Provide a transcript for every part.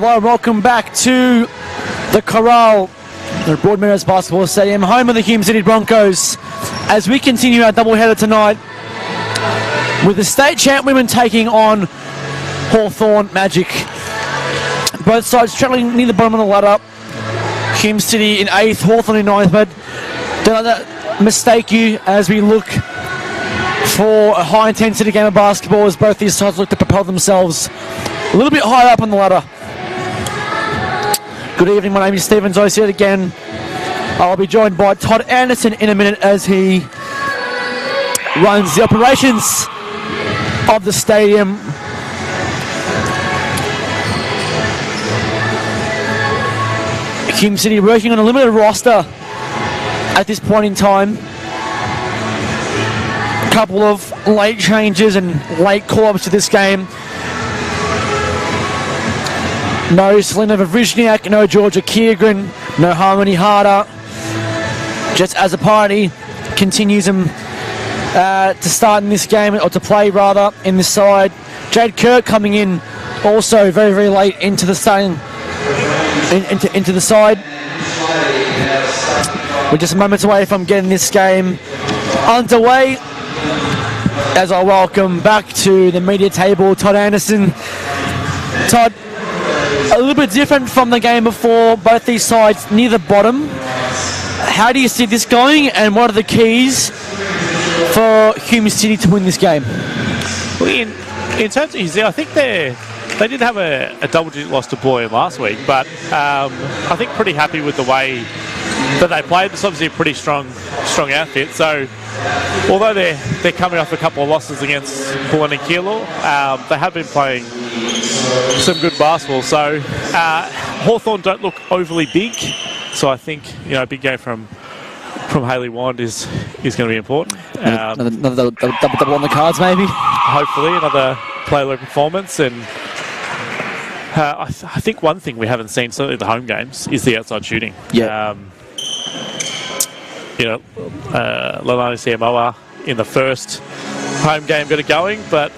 Hello, welcome back to the Corral, the Broadmeadows Basketball Stadium, home of the Hume City Broncos, as we continue our doubleheader tonight with the state champ women taking on Hawthorn Magic. Both sides travelling near the bottom of the ladder. Hume City in 8th, Hawthorn in 9th, but don't let that mistake you as we look for a high intensity game of basketball as both these sides look to propel themselves a little bit higher up on the ladder. Good evening, my name is Stephen Zoyce yet again. I'll be joined by Todd Anderson in a minute as he runs the operations of the stadium. Hume City working on a limited roster at this point in time. A couple of late changes and late call-ups to this game. No Selena Vavrizhniak, no Georgia Kiergren, no Harmony Harder. Just as a party continues them to start in this game, or to play rather, in this side. Jade Kirk coming in also very, very late into the starting, into the side. We're just moments away from getting this game underway. As I welcome back to the media table, Todd Anderson. Todd, a little bit different from the game before, both these sides near the bottom. How do you see this going, and what are the keys for Hume City to win this game? Well, in terms of Hume City, I think they did have a double-digit loss to Boyne last week, but I think pretty happy with the way that they played. It's obviously a pretty strong outfit. So although they're coming off a couple of losses against Boyne and Keilor, they have been playing some good basketball. So Hawthorn don't look overly big, so I think a big game from Hayley Wand is going to be important. Another double on the cards, maybe. Hopefully, another play-low performance. And I think one thing we haven't seen, certainly the home games, is the outside shooting. Yeah. Lalani Siamoa in the first home game got it going, but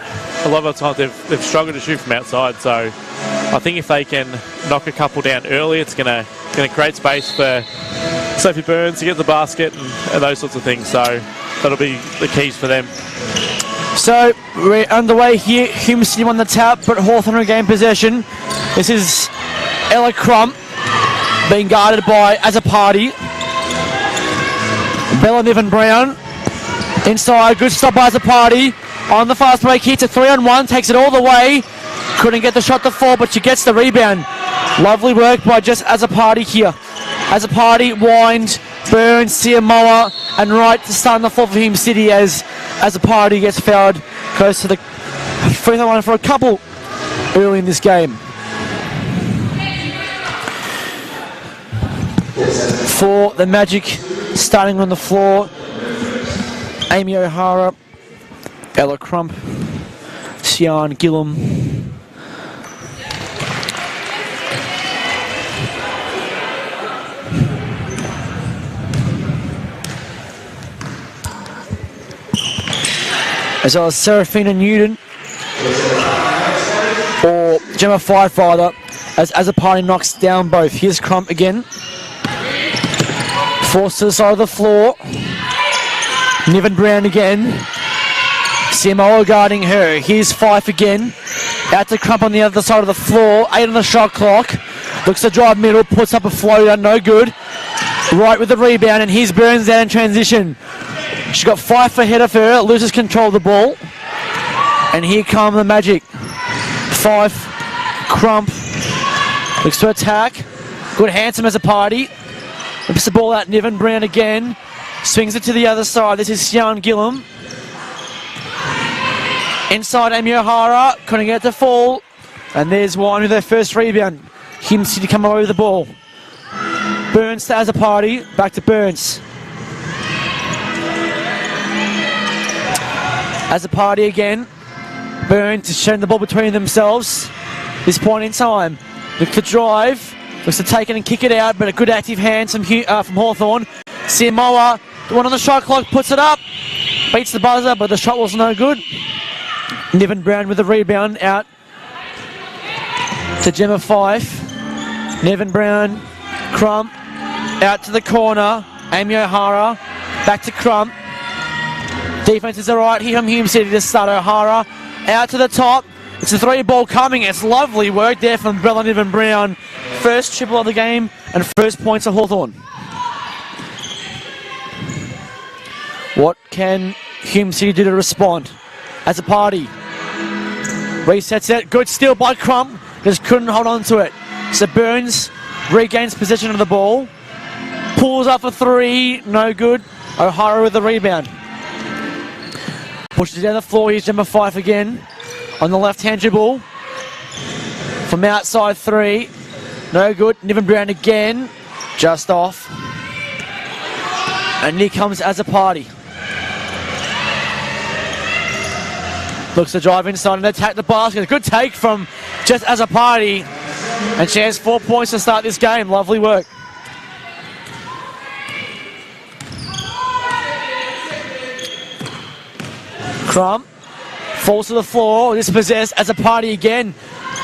a lot of the time they've struggled to shoot from outside. So I think if they can knock a couple down early, it's going to create space for Sophie Burns to get the basket and those sorts of things. So that'll be the keys for them. So we're underway here. Hume City on the tap, but Hawthorn regain possession. This is Ella Crump being guarded by As a Party. Bella Niven Brown inside, good stop by As a Party. On the fast break, hits a 3-on-1, takes it all the way. Couldn't get the shot to fall, but she gets the rebound. Lovely work by just As a Party here. As a Party, Wind, Burns, Siamoa, and Wright to start on the floor for Hume City as a Party gets fouled close to the free throw line for a couple early in this game. For the Magic, starting on the floor, Amy O'Hara, Ella Crump, Sian Gillum, as well as Serafina Newton, or Gemma Fife rather, as a Party knocks down both. Here's Crump again. Forced to the side of the floor. Niven Brown again. Siamoa guarding her. Here's Fife again. Out to Crump on the other side of the floor. 8 on the shot clock. Looks to drive middle. Puts up a floater. No good. Right with the rebound. And here's Burns down in transition. She's got Fife ahead of her. Loses control of the ball. And here come the Magic. Fife. Crump. Looks to attack. Good handsome As a Party. Whips the ball out. Niven Brown again. Swings it to the other side. This is Sian Gillum. Inside Amy O'Hara. Couldn't get it to fall. And there's one with their first rebound. Hume City come away with the ball. Burns to As a Party. Back to Burns. As a Party again. Burns is sharing the ball between themselves. This point in time. Look to drive. Looks to take it and kick it out, but a good active hand from Hawthorn. Siamoa, the one on the shot clock, puts it up. Beats the buzzer, but the shot was no good. Niven Brown with the rebound out to Gemma Fife. Nevin Brown, Crump, out to the corner. Amy O'Hara, back to Crump. Defense is alright here from Hume City to start. O'Hara, out to the top. It's a 3-ball coming. It's lovely work there from Bella Nevin Brown. First triple of the game and first points of Hawthorn. What can Hume City do to respond? As a party. Resets it. Good steal by Crump. Just couldn't hold on to it. So Burns regains possession of the ball. Pulls up for 3. No good. O'Hara with the rebound. Pushes down the floor. Here's Gemma Fife again. On the left-hand dribble. From outside 3. No good. Niven Brown again. Just off. And here comes As a party. Looks to drive inside and attack the basket. Good take from just As a party. And she has 4 points to start this game. Lovely work. Crump falls to the floor. Dispossessed As a party again.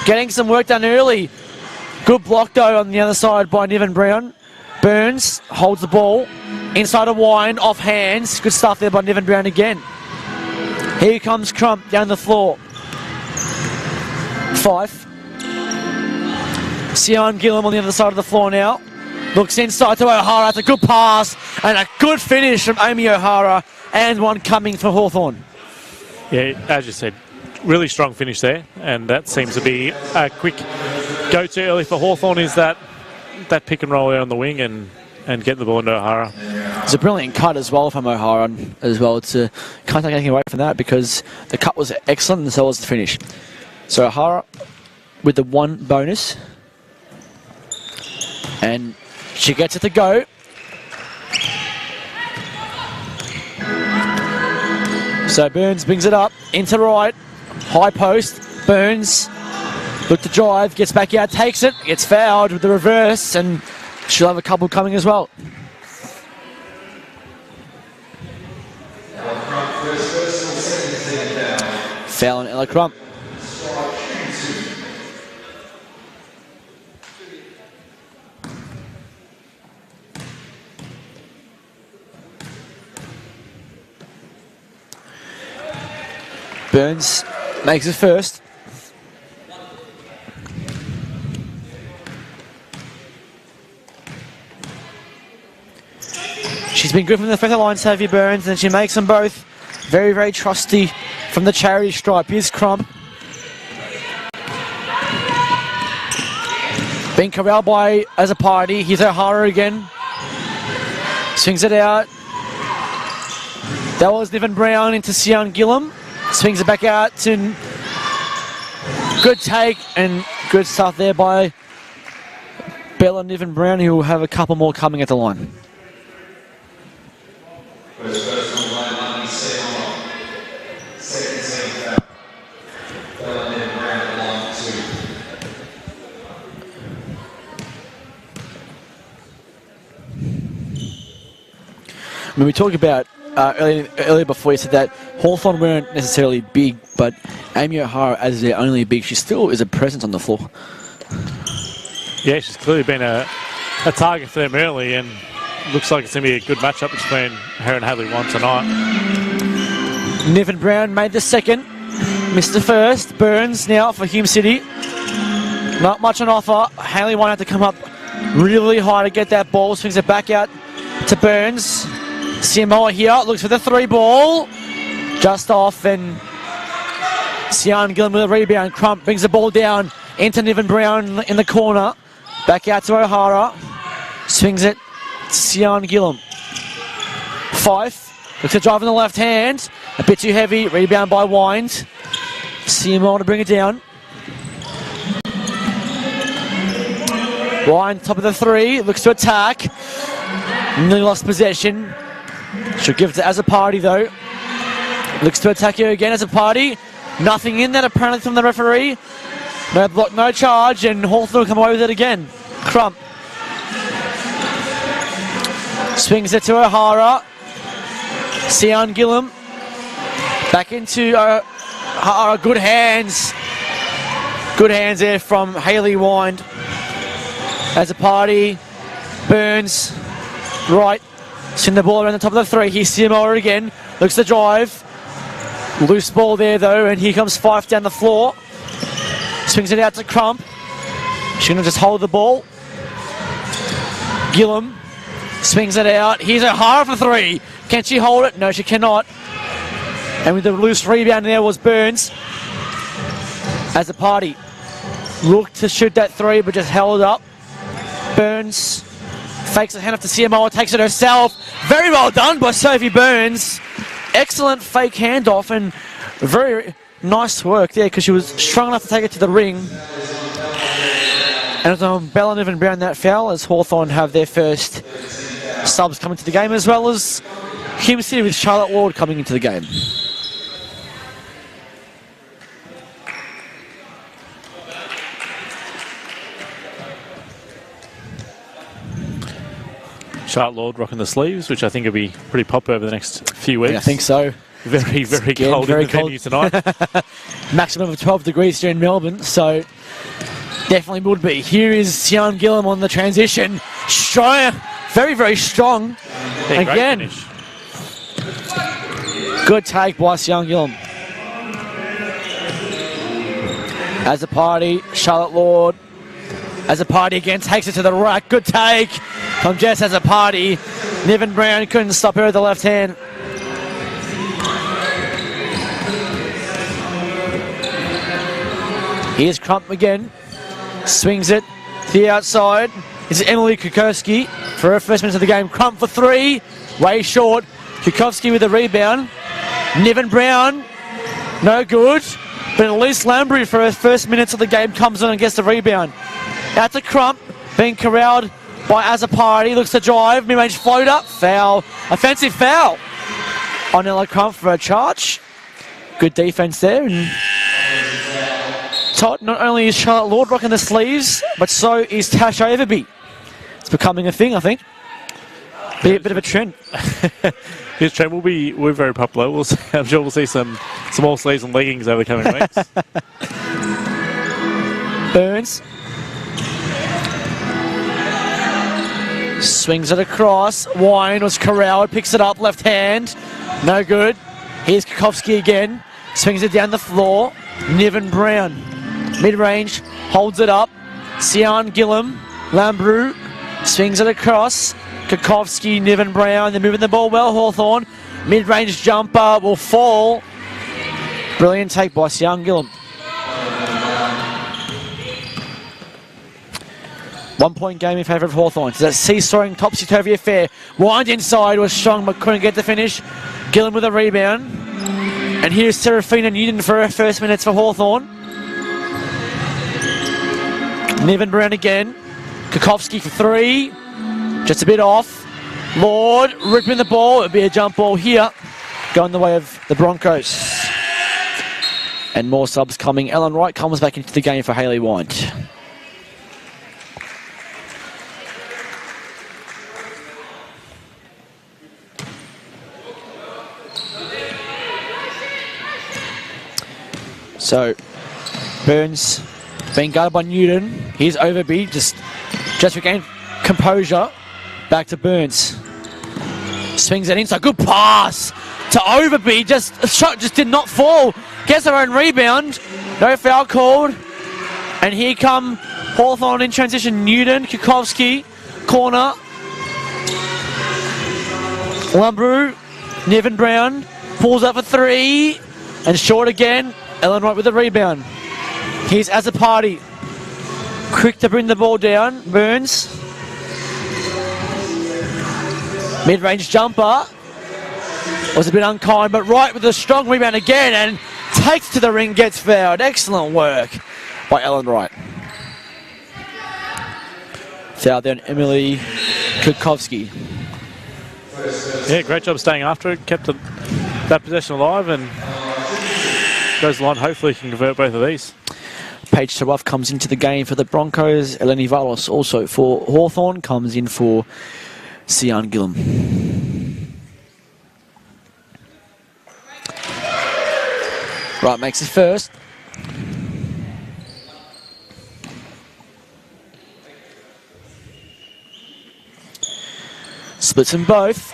Getting some work done early. Good block though on the other side by Niven Brown. Burns holds the ball. Inside a wind, off hands. Good stuff there by Niven Brown again. Here comes Crump down the floor. Fife. Sian Gillum on the other side of the floor now. Looks inside to O'Hara. It's a good pass and a good finish from Amy O'Hara. And one coming for Hawthorn. Yeah, as you said, really strong finish there. And that seems to be a quick go-to early for Hawthorn, is that pick and roll there on the wing and get the ball into O'Hara. It's a brilliant cut as well from O'Hara as well. Can't take anything away from that because the cut was excellent and so was the finish. So O'Hara with the 1 bonus. And she gets it to go. So Burns brings it up into right. High post. Burns look to drive. Gets back out. Takes it. Gets fouled with the reverse. And she'll have a couple coming as well. Foul on Ella Crump. Burns makes it first. She's been good from the front line, Savvy Burns, and she makes them both very, very trusty from the charity stripe. Here's Crump. Being corralled by As a party. Here's O'Hara again. Swings it out. That was Niven Brown into Sian Gillum. Swings it back out to... Good take and good stuff there by Bella Niven Brown, who will have a couple more coming at the line. When we talk about earlier before, you said that Hawthorn weren't necessarily big, but Amy O'Hara, as their only big, she still is a presence on the floor. Yeah, she's clearly been a target for them early, and looks like it's going to be a good matchup between her and Hadley Wan tonight. Niven Brown made the second, missed the first. Burns now for Hume City. Not much on offer. Hadley Wan had to come up really high to get that ball. Swings it back out to Burns. Siamoa here, looks for the 3-ball. Just off, and Sian Gillum with a rebound. Crump brings the ball down into Niven Brown in the corner. Back out to O'Hara. Swings it to Sian Gillum. Fife looks to drive on the left hand. A bit too heavy. Rebound by Wind. Siamoa to bring it down. Wind, top of the 3. Looks to attack. Nearly lost possession. She'll give it to As a party though. Looks to attack here again. As a party. Nothing in that apparently from the referee. No block, no charge, and Hawthorn will come away with it again. Crump. Swings it to O'Hara. Sian Gillum. Back into O'Hara. Good hands. Good hands there from Hayley Wind. As a party, Burns, right, send the ball around the top of the three. Here's Seymour again, looks to drive. Loose ball there though, and here comes Fife down the floor. Swings it out to Crump. She's going to just hold the ball. Gillum swings it out. Here's O'Hara for three. Can she hold it? No, she cannot. And with the loose rebound there was Burns. As a party looked to shoot that three, but just held up. Burns fakes a hand off to Siamoa, takes it herself. Very well done by Sophie Burns. Excellent fake handoff and very nice work there because she was strong enough to take it to the ring. And it was on Bell and Niven Brown that foul as Hawthorn have their first subs coming to the game, as well as Hume City with Charlotte Ward coming into the game. Charlotte Lord rocking the sleeves, which I think will be pretty popular over the next few weeks. Yeah, I think so. Very, very cold in the venue tonight. Maximum of 12 degrees here in Melbourne, so definitely would be. Here is Sian Gillum on the transition. Strong, very, very strong. Yeah, again. Good take by Sian Gillum. As a party, Charlotte Lord. As a party again, takes it to the rack. Good take from Jess as a party. Niven Brown couldn't stop her with the left hand. Here's Crump again. Swings it to the outside. It's Emily Kukovsky for her first minute of the game. Crump for three. Way short. Kukovsky with the rebound. Niven Brown. No good. But at least Lambry for her first minutes of the game comes on and gets the rebound. Out to Crump. Being corralled by Azapari. Looks to drive. Mid-range floater. Foul. Offensive foul on Ella Crump for a charge. Good defense there. And Todd, not only is Charlotte Lord rocking the sleeves, but so is Tash Overby. It's becoming a thing, I think. Be a bit of a trend. This trend we're very popular. I'm sure we'll see some more sleeves and leggings over the coming weeks. Burns. Swings it across. Wine was corralled, picks it up, left hand. No good. Here's Kukovsky again. Swings it down the floor. Niven Brown. Mid-range, holds it up. Sian Gillum. Lambrou. Swings it across. Kukovsky, Niven Brown. They're moving the ball well, Hawthorn. Mid-range jumper will fall. Brilliant take by Sian Gillum. 1 point game in favour of Hawthorn. It's a seesawing, topsy-turvy affair. Wind inside was strong but couldn't get the finish. Gillum with a rebound. And here's Serafina Newton for her first minutes for Hawthorn. Niven Brown again. Kukovsky for three. Just a bit off. Lord ripping the ball. It'll be a jump ball here. Going the way of the Broncos. And more subs coming. Ellen Wright comes back into the game for Hayley Wind. So, Burns being guarded by Newton. Here's Overby, just regained composure. Back to Burns. Swings it inside. Good pass to Overby. A shot just did not fall. Gets her own rebound. No foul called. And here come Hawthorn in transition. Newton, Kukovsky, corner. Lambrou, Niven Brown pulls up for three. And short again. Ellen Wright with the rebound. Here's Azapati. Quick to bring the ball down. Burns. Mid-range jumper. Was a bit unkind, but Wright with a strong rebound again and takes to the ring, gets fouled. Excellent work by Ellen Wright. Foul there on Emily Kukovsky. Yeah, great job staying after it. Kept that possession alive and goes the line. Hopefully he can convert both of these. Paige Taruff comes into the game for the Broncos. Eleni Valos also for Hawthorn comes in for Sian Gillum. Right, makes it first. Splits them both.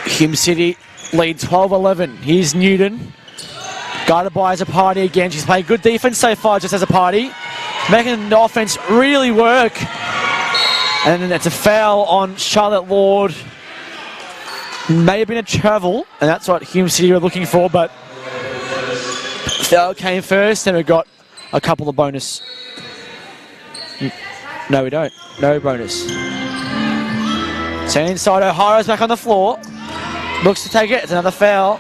Hume City lead 12-11. Here's Newton. Guided by as a party again. She's played good defense so far just as a party. Making the offense really work. And then it's a foul on Charlotte Lord. May have been a travel, and that's what Hume City were looking for, but foul came first, and we got a couple of bonus. No, we don't. No bonus. So inside, O'Hara's back on the floor. Looks to take it. It's another foul.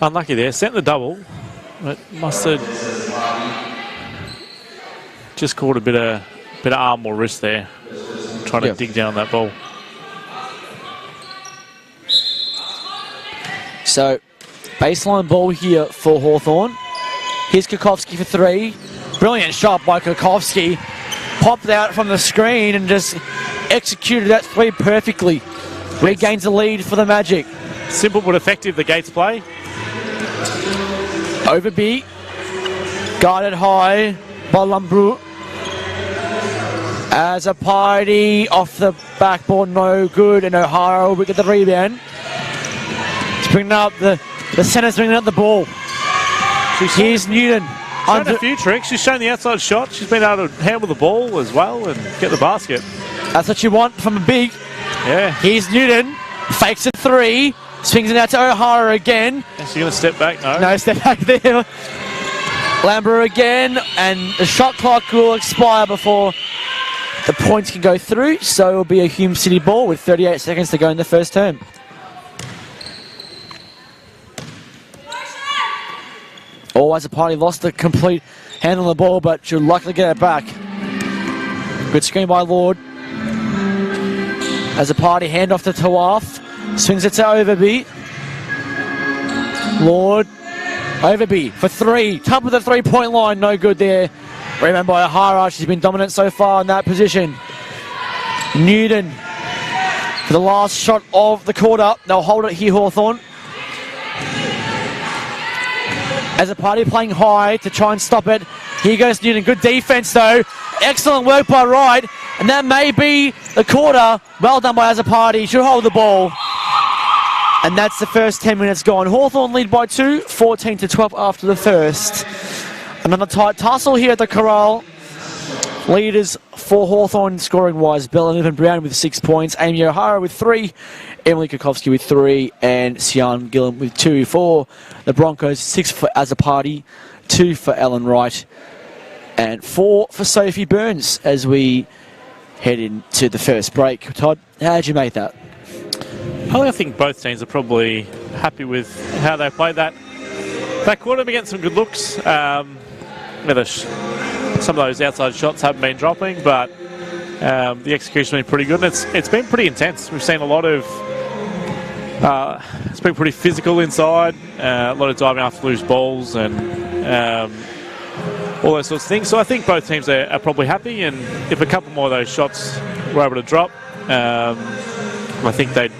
Unlucky there. Sent the double. But must have just caught a bit of arm or wrist there. Trying to dig down that ball. So, baseline ball here for Hawthorn. Here's Kukovsky for three. Brilliant shot by Kukovsky. Popped out from the screen and just executed that three perfectly. Regains the lead for the Magic. Simple but effective, the Gates play. Overby. Guarded high by Lumbrou. As a party off the backboard, no good, and O'Hara will get the rebound. He's bringing up the center's bringing up the ball. Here's Newton. Shown a few tricks. She's shown the outside shot. She's been able to handle the ball as well and get the basket. That's what you want from a big. Yeah. Here's Newton. Fakes a three. Swings it out to O'Hara again. Is she going to step back? No. No step back there. Lambert again, and the shot clock will expire before the points can go through, so it will be a Hume City ball with 38 seconds to go in the first term. As a party lost the complete handle on the ball, but she'll likely get it back. Good screen by Lord. As a party, hand off to Tawaf. Swings it to Overby. Lord. Overby for three. Top of the three-point line. No good there. Rebound by O'Hara. She's been dominant so far in that position. Newton for the last shot of the quarter. They'll hold it here, Hawthorn. As a party playing high to try and stop it. Here goes Newton. Good defense though. Excellent work by Wright. And that may be the quarter. Well done by as a party. Should hold the ball. And that's the first 10 minutes gone. Hawthorn lead by 2, 14-12 after the first. Another tight tussle here at the Corral. Leaders for Hawthorn scoring-wise. Bella Niven-Brown with 6 points. Amy O'Hara with 3. Emily Kukovsky with 3. And Sian Gillam with 2 for the Broncos. 6 for as a party. 2 for Ellen Wright. And 4 for Sophie Burns as we head into the first break. Todd, how did you make that? I think both teams are probably happy with how they played that quarter. We get some good looks. Some of those outside shots haven't been dropping, but the execution has been pretty good. And it's been pretty intense. We've seen a lot of... it's been pretty physical inside. A lot of diving after loose balls and all those sorts of things. So I think both teams are probably happy. And if a couple more of those shots were able to drop, I think they'd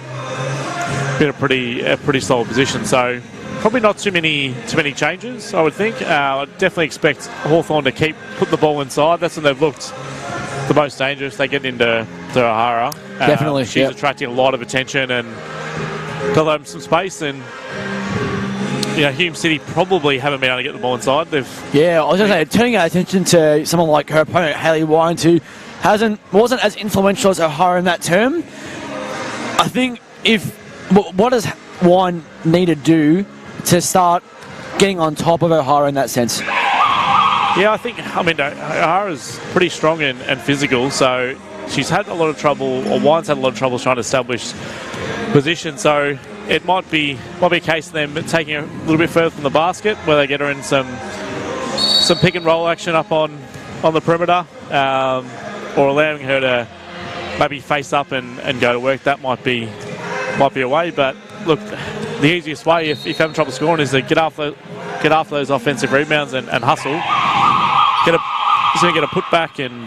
be in a pretty solid position. So probably not too many changes, I would think. I definitely expect Hawthorn to keep putting the ball inside. That's when they've looked the most dangerous. They get into O'Hara. Definitely. She's attracting a lot of attention and got them some space. And Hume City probably haven't been able to get the ball inside. I was going to say, turning our attention to someone like her opponent, Hayley Wines, who wasn't as influential as O'Hara in that term. I think what does Wine need to do to start getting on top of O'Hara in that sense? Yeah, I mean, O'Hara's pretty strong and physical, so she's had a lot of trouble, or Wine's had a lot of trouble trying to establish position, so it might be a case of them taking a little bit further from the basket, where they get her in some pick and roll action up on the perimeter, or allowing her to maybe face up and go to work. That might be a way, but look, the easiest way if you're having trouble scoring is to get after those offensive rebounds and hustle. He's going to get a putback and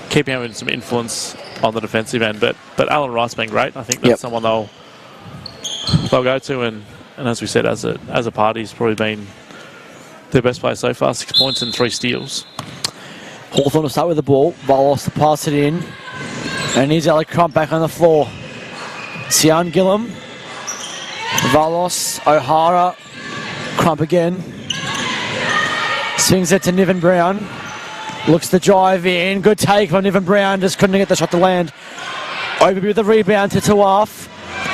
keep having some influence on the defensive end. But Alan Wright's been great. I think that's someone they'll go to, and as we said, as a party, he's probably been their best player so far. 6 points and 3 steals. Hawthorn will start with the ball. Valos to pass it in. And here's Alec Crump back on the floor. Sian Gillum. Valos. O'Hara. Crump again. Swings it to Niven Brown. Looks to drive in. Good take from Niven Brown. Just couldn't get the shot to land. Overby with the rebound to Tawaf.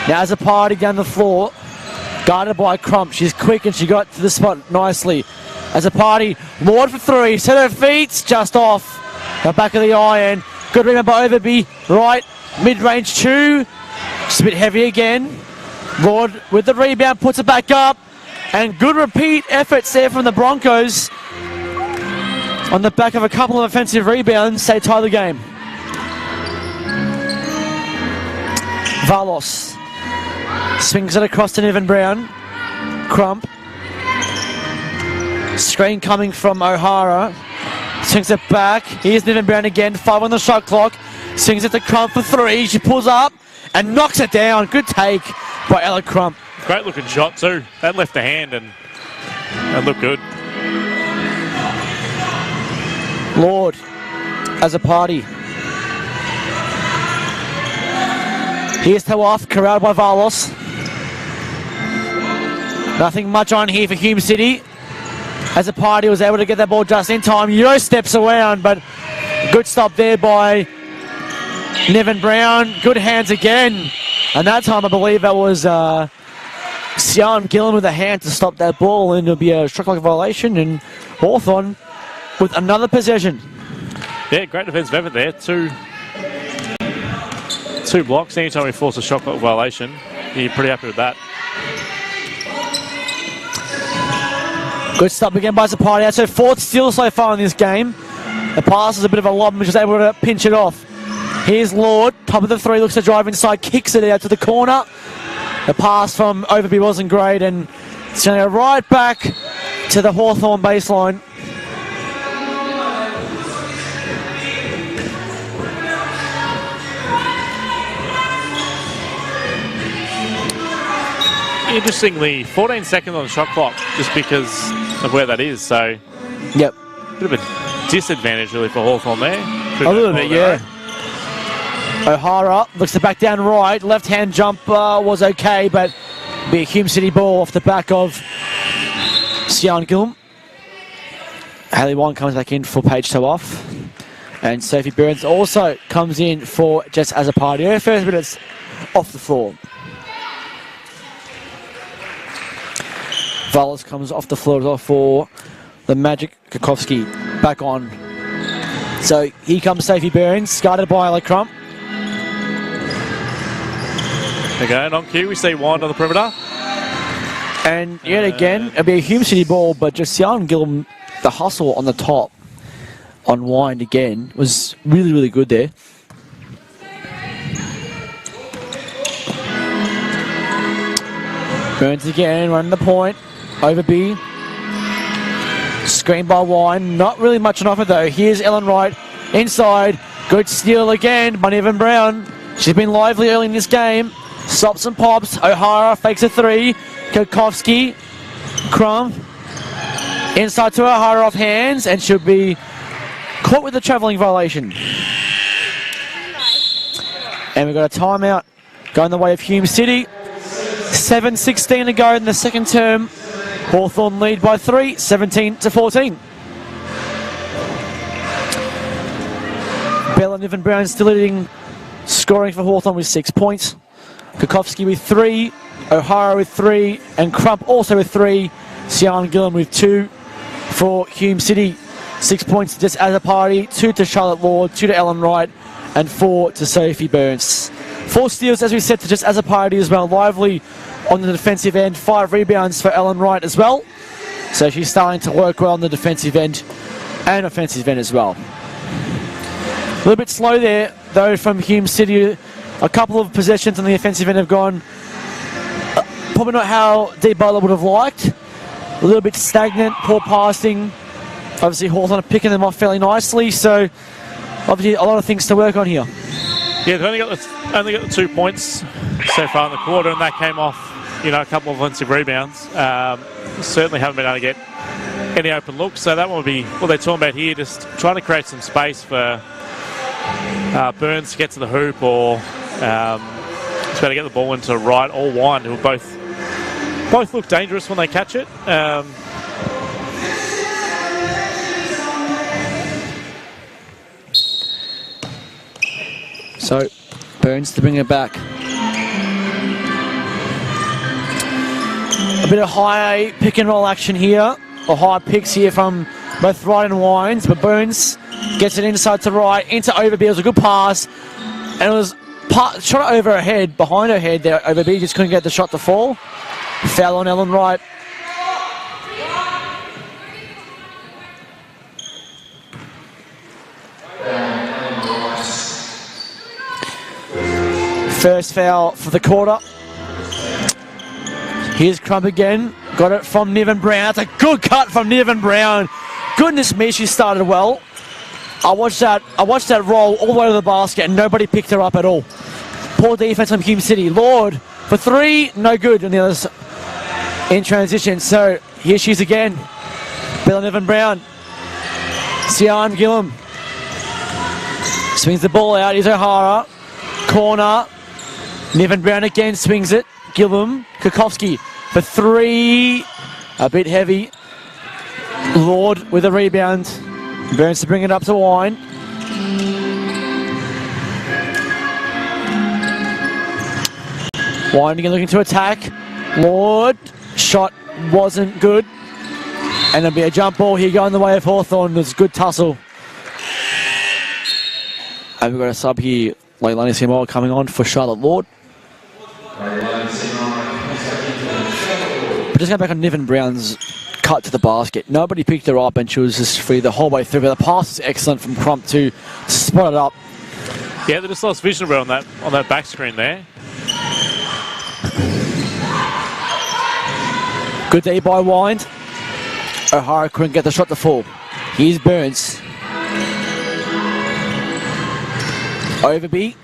Now as a party down the floor. Guarded by Crump. She's quick and she got to the spot nicely. As a party. Lord for three. Set her feet. Just off. The back of the iron. Good rebound by Overby. Right. Mid-range two. Just a bit heavy again. Lord with the rebound. Puts it back up. And good repeat efforts there from the Broncos. On the back of a couple of offensive rebounds, they tie the game. Valos swings it across to Niven Brown. Crump. Screen coming from O'Hara. Swings it back. Here's Niven Brown again. 5 on the shot clock. Swings it to Crump for three. She pulls up and knocks it down. Good take by Ella Crump. Great looking shot too. That left the hand and looked good. Lord, as a party. Here's Tawaf, corralled by Valos. Nothing much on here for Hume City. As a party was able to get that ball just in time. Yo steps around, but good stop there by Niven Brown. Good hands again. And that time I believe that was Sian Gillen with a hand to stop that ball, and it'll be a shot clock violation, and Hawthorn with another possession. Yeah, great defensive effort there. Two blocks. Anytime we force a shot clock violation, you're pretty happy with that. Good stop again by Zapati. That's her fourth steal so far in this game. The pass is a bit of a lob, but she's able to pinch it off. Here's Lord, top of the three, looks to drive inside, kicks it out to the corner. The pass from Overby wasn't great, and it's going to go right back to the Hawthorn baseline. Interestingly, 14 seconds on the shot clock, just because of where that is. So, yep, a bit of a disadvantage really for Hawthorn there. A little bit, yeah. O'Hara looks to back down right. Left hand jump was okay, but be a Hume City ball off the back of Sian Gilm. Haley Wong comes back in for Paige Tawaf. And Sophie Burns also comes in for just as a party. Her first minutes off the floor. Valos comes off the floor as well for the Magic. Kukovsky back on. So here comes Sophie Burns, guarded by Ella Crump. Again, on cue, we see Wand on the perimeter. And yet again, it'll be a Hume City ball, but just Sian Gillum, the hustle on the top on Wind again was really, really good there. Burns again, running the point. Overby. Screen by Wine. Not really much on offer though. Here's Ellen Wright inside. Good steal again by Niven Brown. She's been lively early in this game. Stops and pops. O'Hara fakes a three. Kukovsky. Crump. Inside to O'Hara off hands, and she'll be caught with a travelling violation. And we've got a timeout going the way of Hume City. 7:16 to go in the second term. Hawthorn lead by 3, 17-14. Bella Niven Brown still leading scoring for Hawthorn with 6 points. Kukovsky with 3, O'Hara with 3, and Crump also with 3. Sian Gillen with 2 for Hume City. 6 points just as a party, 2 to Charlotte Lord, 2 to Ellen Wright, and 4 to Sophie Burns. 4 steals, as we said, to just as a party as well. Lively on the defensive end, 5 rebounds for Ellen Wright as well. So she's starting to work well on the defensive end and offensive end as well. A little bit slow there, though, from Hume City. A couple of possessions on the offensive end have gone probably not how Dee Butler would have liked. A little bit stagnant, poor passing. Obviously, Hawthorn are picking them off fairly nicely, so obviously a lot of things to work on here. Yeah, they've only got the 2 points so far in the quarter, and that came off, a couple of offensive rebounds. Certainly haven't been able to get any open looks. So that one would be what they're talking about here, just trying to create some space for Burns to get to the hoop, or to try to get the ball into Wright or Wine, who both look dangerous when they catch it. So Burns to bring it back. A bit of high pick and roll action here, or high picks here from both Wright and Wines, but Burns gets it inside to Wright, into Overby. It was a good pass, and it was shot over her head, behind her head there. Overby just couldn't get the shot to fall. Foul on Ellen Wright. First foul for the quarter. Here's Crump again. Got it from Niven Brown. That's a good cut from Niven Brown. Goodness me, she started well. I watched that roll all the way to the basket and nobody picked her up at all. Poor defense from Hume City. Lord for three, no good on the others in transition. So here she is again. Bella Niven Brown. Sian Gillum swings the ball out. Here's O'Hara. Corner. Niven Brown again swings it. Gillum. Kukovsky for three. A bit heavy. Lord with a rebound. Burns to bring it up to Wine. Wine again looking to attack. Lord. Shot wasn't good. And there'll be a jump ball here going the way of Hawthorn. There's good tussle. And we've got a sub here. Leilani Seymour coming on for Charlotte Lord. But just going back on Niven Brown's cut to the basket. Nobody picked her up and she was just free the whole way through. But the pass is excellent from Crump to spot it up. Yeah, they just lost vision of her on that back screen there. Good D by Wind. O'Hara couldn't get the shot to fall. Here's Burns. Overby.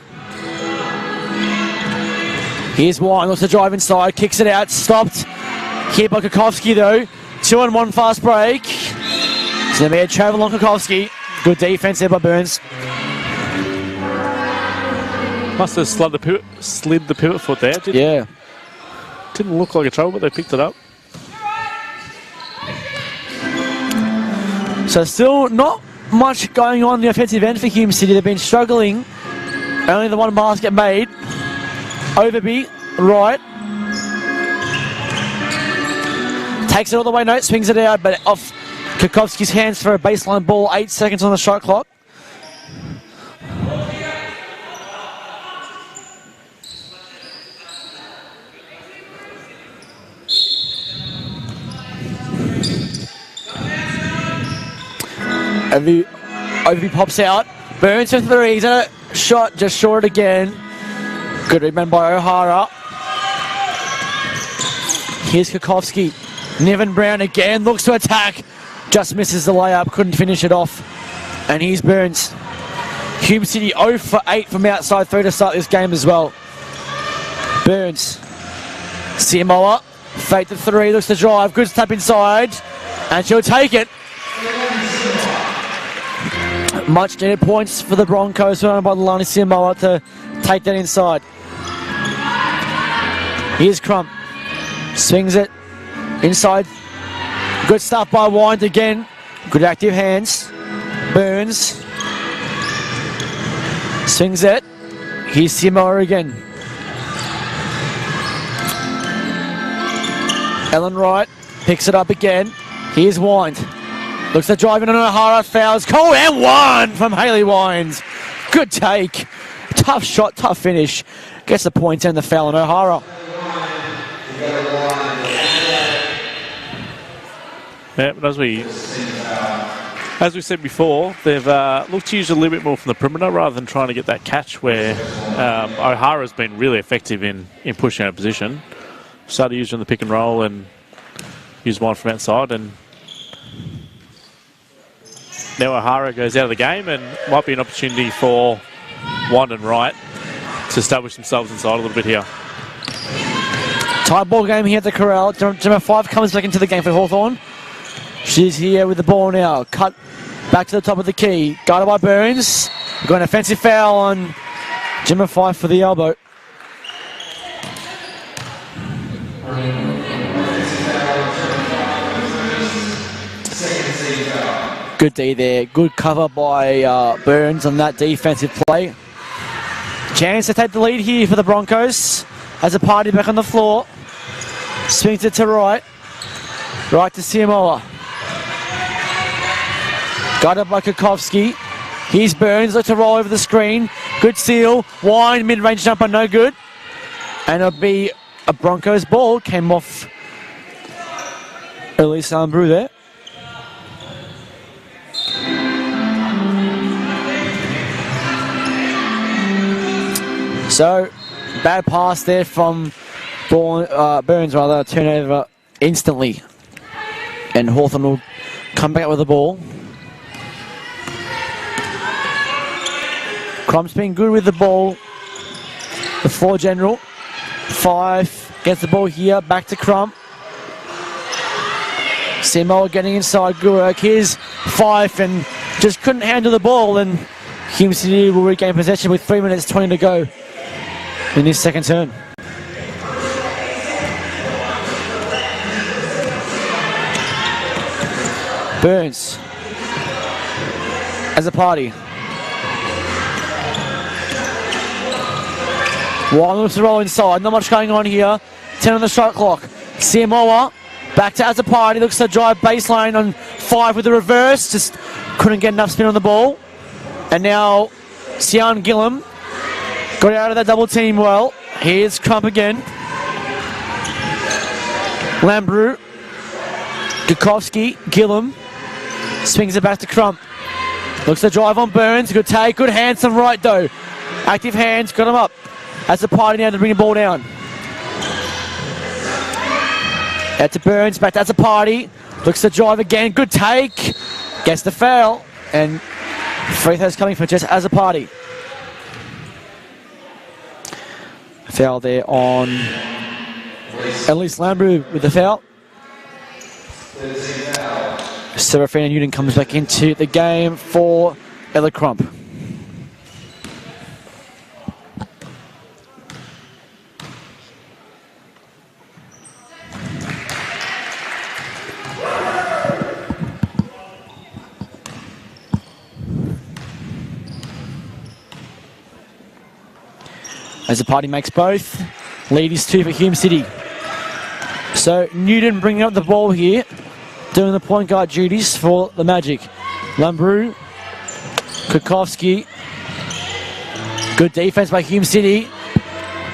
Here's Wine, looks to drive inside, kicks it out, stopped. Here by Kukovsky though. 2-on-1 fast break. So there may a travel on Kukovsky. Good defense there by Burns. Must have slid the pivot foot there. Didn't look like a trouble, but they picked it up. So still not much going on in the offensive end for Hume City. They've been struggling. Only the one basket made. Overby, right. Takes it all the way, no, swings it out, but off Kukovsky's hands for a baseline ball. 8 seconds on the shot clock. Overby pops out. Burns for three. He's at a shot just short again. Good rebound by O'Hara. Here's Kukovsky. Niven Brown again. Looks to attack. Just misses the layup. Couldn't finish it off. And here's Burns. Hume City 0 for 8 from outside 3 to start this game as well. Burns. Siamoa. Fake the three. Looks to drive. Good step inside. And she'll take it. Much needed points for the Broncos, run by Leilani Siamoa to take that inside. Here's Crump. Swings it inside. Good stuff by Wind again. Good active hands. Burns. Swings it. Here's Siamoa again. Ellen Wright picks it up again. Here's Wind. Looks to drive in on O'Hara, fouls. Cole and one from Hayley Wines. Good take. Tough shot, tough finish. Gets the point and the foul on O'Hara. Yeah, but as we said before, they've looked to use a little bit more from the perimeter rather than trying to get that catch where O'Hara's been really effective in pushing out of position. Started using the pick and roll and use one from outside, and now O'Hara goes out of the game and might be an opportunity for Wand and Wright to establish themselves inside a little bit here. Tie ball game here at the Corral. Number 5 comes back into the game for Hawthorn. She's here with the ball now. Cut back to the top of the key. Guarded by Burns. We've got an offensive foul on Gemma Fife for the elbow. Good D there. Good cover by Burns on that defensive play. Chance to take the lead here for the Broncos. Has a party back on the floor. Swings it to right. Right to Siamoa. Guarded by Kukovsky. Here's Burns. Looks to roll over the screen. Good seal. Wine. Mid-range jumper. No good. And it'll be a Broncos ball. Came off Elise Ambrew there. So, bad pass there from Burns, rather, turnover instantly. And Hawthorn will come back with the ball. Crump's been good with the ball. The floor general. Fife gets the ball here, back to Crump. Simo getting inside, good work. Here's Fife and just couldn't handle the ball, and Hume City will regain possession with 3 minutes 20 to go in this second turn. Burns as a party. One looks to roll inside. Not much going on here. 10 on the shot clock. Siamoa back to as a party. Looks to drive baseline on Five with the reverse. Just couldn't get enough spin on the ball. And now Sian Gillum got out of that double team well. Here's Crump again. Lambrew. Kukovsky. Gillum. Swings it back to Crump. Looks to drive on Burns. Good take. Good hands from right though. Active hands. Got him up. That's a party now to bring the ball down. Out to Burns. Back. That's a party. Looks to drive again. Good take. Gets the foul. And free throws coming for just as a party. Foul there on Elise Lambrew with the foul. Serafina Newton comes back into the game for Ella Crump. As the party makes both, lead is 2 for Hume City. So Newton bringing up the ball here, doing the point guard duties for the Magic. Lambrew, Kukovsky, good defense by Hume City.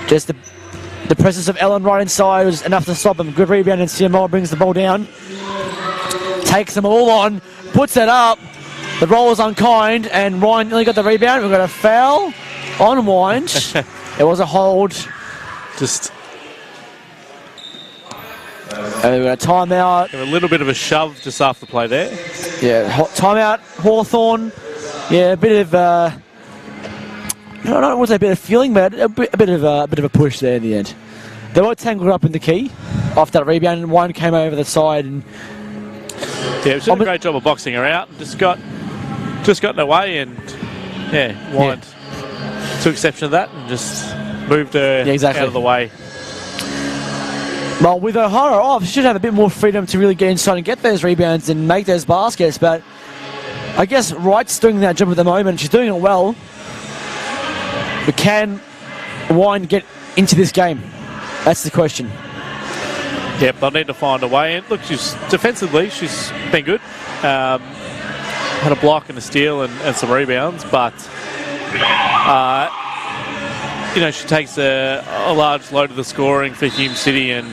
Just the presence of Ellen right inside was enough to stop them. Good rebound, and Siamoa brings the ball down. Takes them all on, puts it up. The roll was unkind, and Ryan nearly got the rebound. We've got a foul on Wind. It was a hold. Just and we got a timeout. a little bit of a shove just after the play there. Yeah, timeout. Hawthorn. Yeah, a bit of I don't know what's a bit of feeling, but a bit of a push there in the end. They were tangled up in the key after that rebound, and one came over the side and yeah, it was doing a great job of boxing her out. Just got in the way, and Wind took exception of that and just moved her out of the way. Well, with O'Hara off, she should have a bit more freedom to really get inside and get those rebounds and make those baskets, but I guess Wright's doing that job at the moment. She's doing it well. But can Wind get into this game? That's the question. Yep, they'll need to find a way. And look, defensively, she's been good. Had a block and a steal and some rebounds, but she takes a large load of the scoring for Hume City, and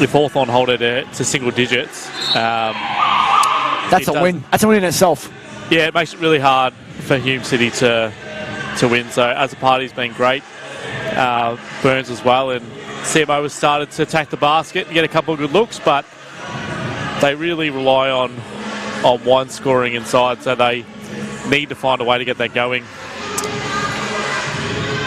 if Hawthorn hold it to single digits, that's a win. That's a win in itself. Yeah, it makes it really hard for Hume City to win. So as a party's been great. Burns as well, and CMO has started to attack the basket and get a couple of good looks, but they really rely on one scoring inside, so they need to find a way to get that going.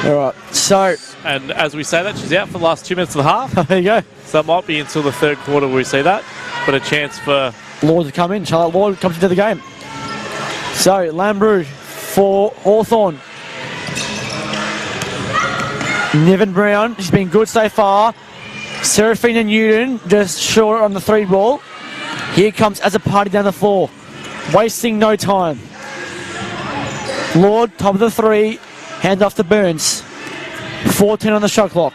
All right, so... And as we say that, she's out for the last 2 minutes of the half. There you go. So it might be until the third quarter we see that. but a chance for Lord to come in. Charlotte Lord comes into the game. So, Lambrou for Hawthorn. Niven Brown, she's been good so far. Serafina Newton just short on the 3 ball. Here comes as a party down the floor. Wasting no time. Lord, top of the 3. Hand off to Burns. 4-10 on the shot clock.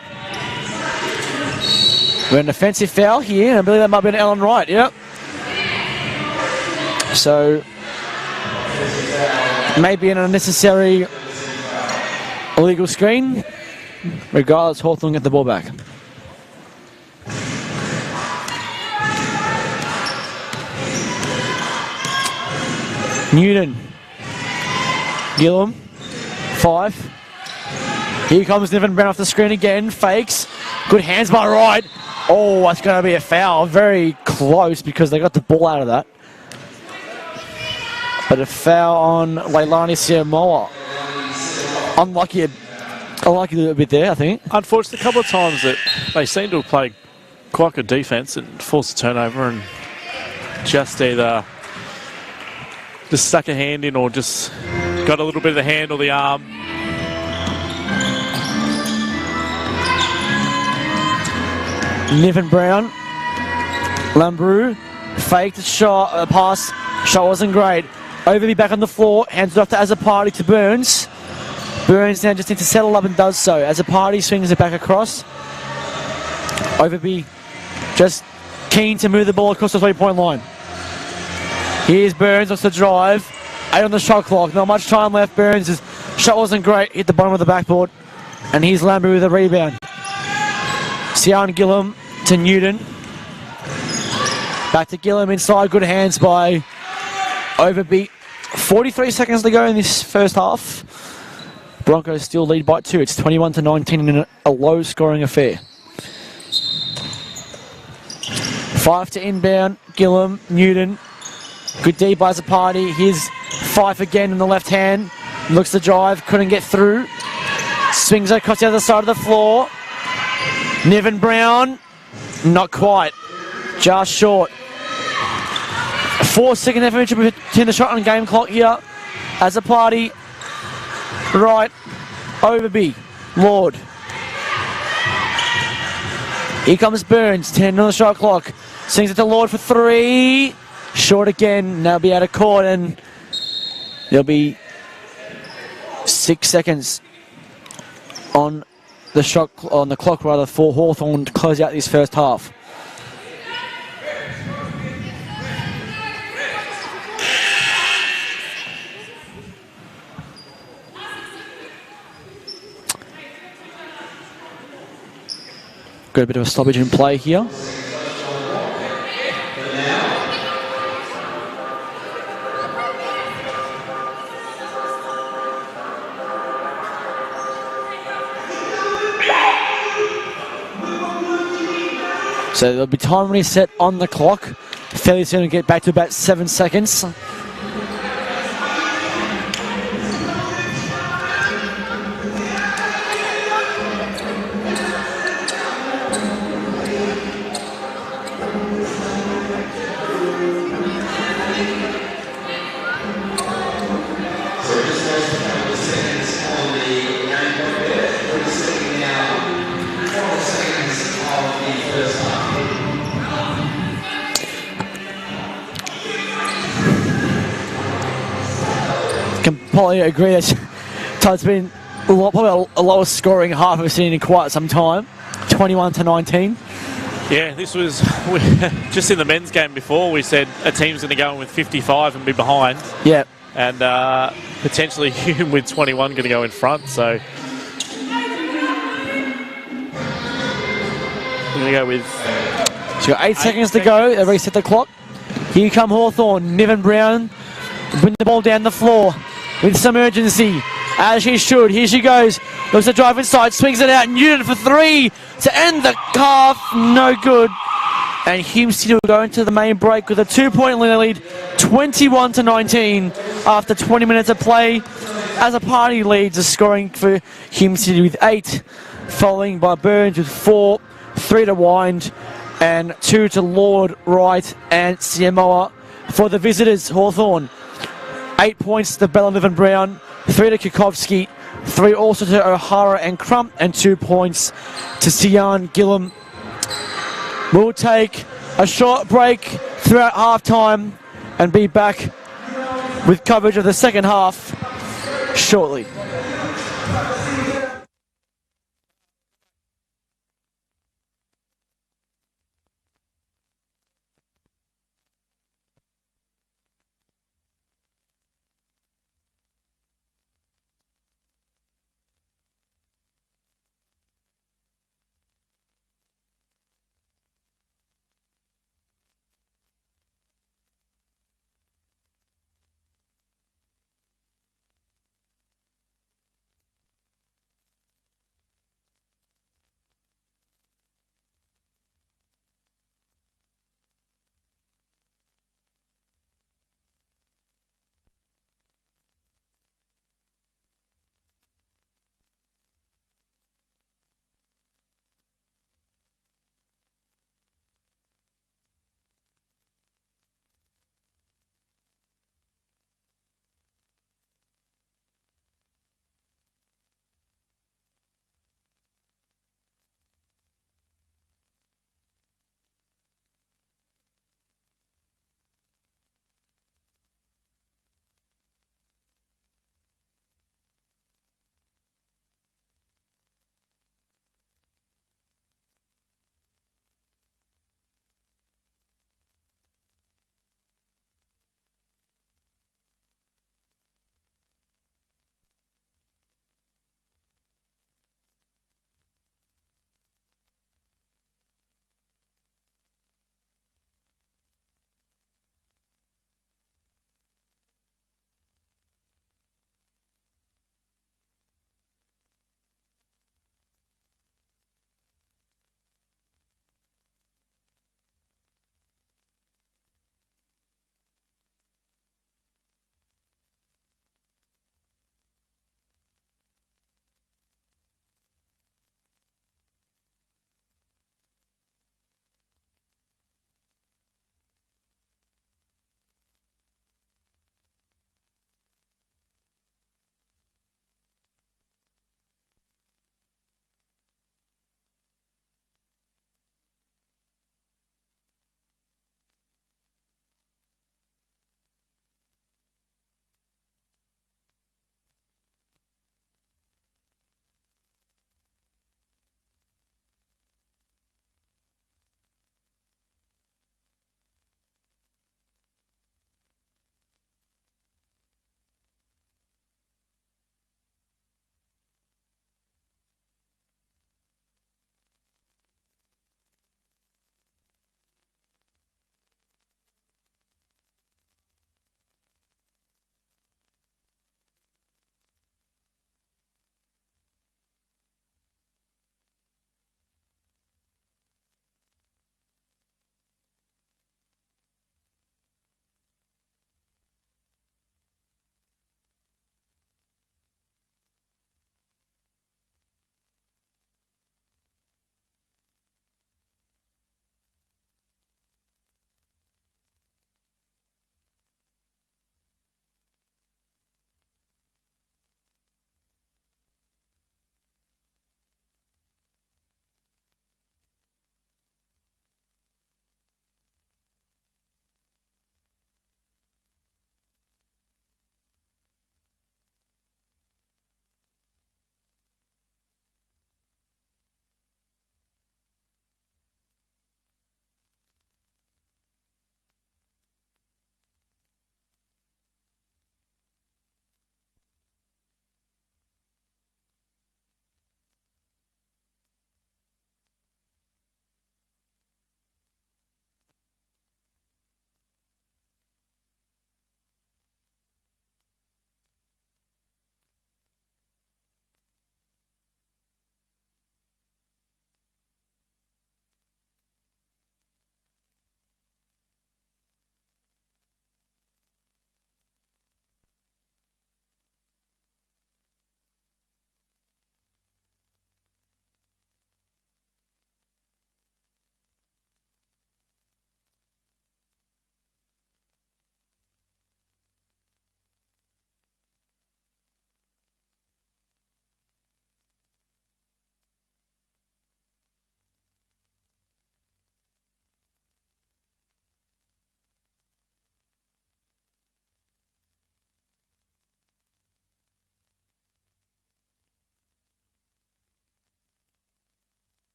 We're an offensive foul here. I believe that might be an Ellen Wright, yep. So, maybe an unnecessary illegal screen. Regardless, Hawthorn get the ball back. Newton. Gillum. 5. Here comes Niven Brown off the screen again. Fakes. Good hands by Wright. Oh, that's going to be a foul. Very close because they got the ball out of that. But a foul on Leilani Siamoa. Unlucky a bit there, I think. Unfortunately, a couple of times that they seem to have played quite good defence and forced a turnover and just either just stuck a hand in or just got a little bit of the hand or the arm. Niven Brown. Lambrou. Faked a shot, a pass. Shot wasn't great. Overby back on the floor. Hands it off to Azzopardi to Burns. Burns now just needs to settle up and does so. Azzopardi swings it back across. Overby just keen to move the ball across the 3-point line. Here's Burns, wants to drive. 8 on the shot clock. Not much time left. Burns' shot wasn't great. Hit the bottom of the backboard. And here's Lambrou with a rebound. Sian Gillum to Newton. Back to Gillum inside. Good hands by Overby. 43 seconds to go in this first half. Broncos still lead by 2. It's 21-19 in a low-scoring affair. 5 to inbound. Gillum, Newton. Good D by Zapati. Here's 5 again in the left hand. Looks to drive. Couldn't get through. Swings across the other side of the floor. Niven Brown. Not quite. Just short. 4 second effort between the shot on game clock here. As a party. Right. Overby. Lord. Here comes Burns. 10 on the shot clock. Swings it to Lord for 3. Short again. Now be out of court and there'll be 6 seconds on the shot on the clock rather for Hawthorn to close out this first half. Got a bit of a stoppage in play here. So there'll be time reset on the clock. Fairly soon to get back to about 7 seconds. Completely agree. It's been probably a lowest scoring half we've seen in quite some time. 21-19. Yeah, this was just in the men's game before. We said a team's going to go in with 55 and be behind. Yeah, and potentially Hume with 21 going to go in front. So we're going to go with. So 8 seconds to go. They reset the clock. Here come Hawthorn. Niven Brown win the ball down the floor with some urgency, as she should. Here she goes. Looks to drive inside, swings it out. Newton for 3 to end the half. No good. And Hume City will go into the main break with a 2-point lead, 21-19 after 20 minutes of play. As a party leads the scoring for Hume City with 8, following by Burns with 4, 3 to wind, and 2 to Lord, Wright and Siamoa. For the visitors, Hawthorn, 8 points to Bell and Niven Brown, 3 to Kukovsky, 3 also to O'Hara and Crump, and 2 points to Sian Gillum. We'll take a short break throughout half-time and be back with coverage of the second half shortly.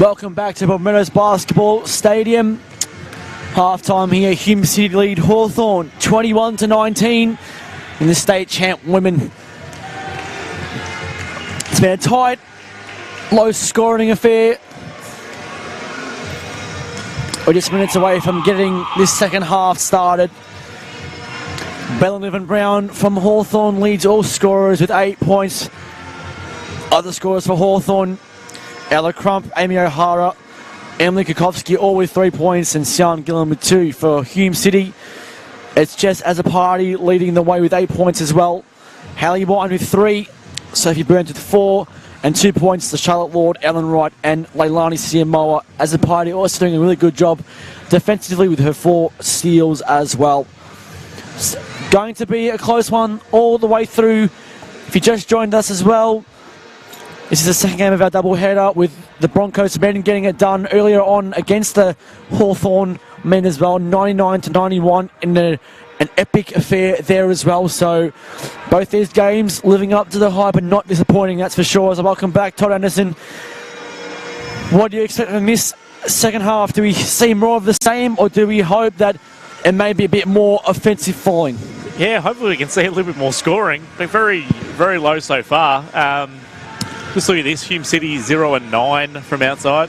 Welcome back to Meadows Basketball Stadium. Half-time here, Hume City lead Hawthorn 21-19 in the state champ women. It's been a tight, low-scoring affair. We're just minutes away from getting this second half started. Bella Brown from Hawthorn leads all scorers with 8 points. Other scorers for Hawthorn: Ella Crump, Amy O'Hara, Emily Kukovsky, all with 3 points, and Sian Gillen with 2. For Hume City, it's Jess as a party leading the way with 8 points as well. Hallie White with 3, Sophie Burns with 4, and 2 points to Charlotte Lord, Ellen Wright, and Leilani Siamoa as a party, also doing a really good job defensively with her 4 steals as well. It's going to be a close one all the way through. If you just joined us as well, this is the second game of our doubleheader, with the Broncos men getting it done earlier on against the Hawthorn men as well, 99-91 in an epic affair there as well. So both these games living up to the hype and not disappointing, that's for sure. So welcome back, Todd Anderson. What do you expect from this second half? Do we see more of the same, or do we hope that it may be a bit more offensive falling? Yeah, hopefully we can see a little bit more scoring. They're very, very low so far. Just look at this: Hume City 0-9 from outside,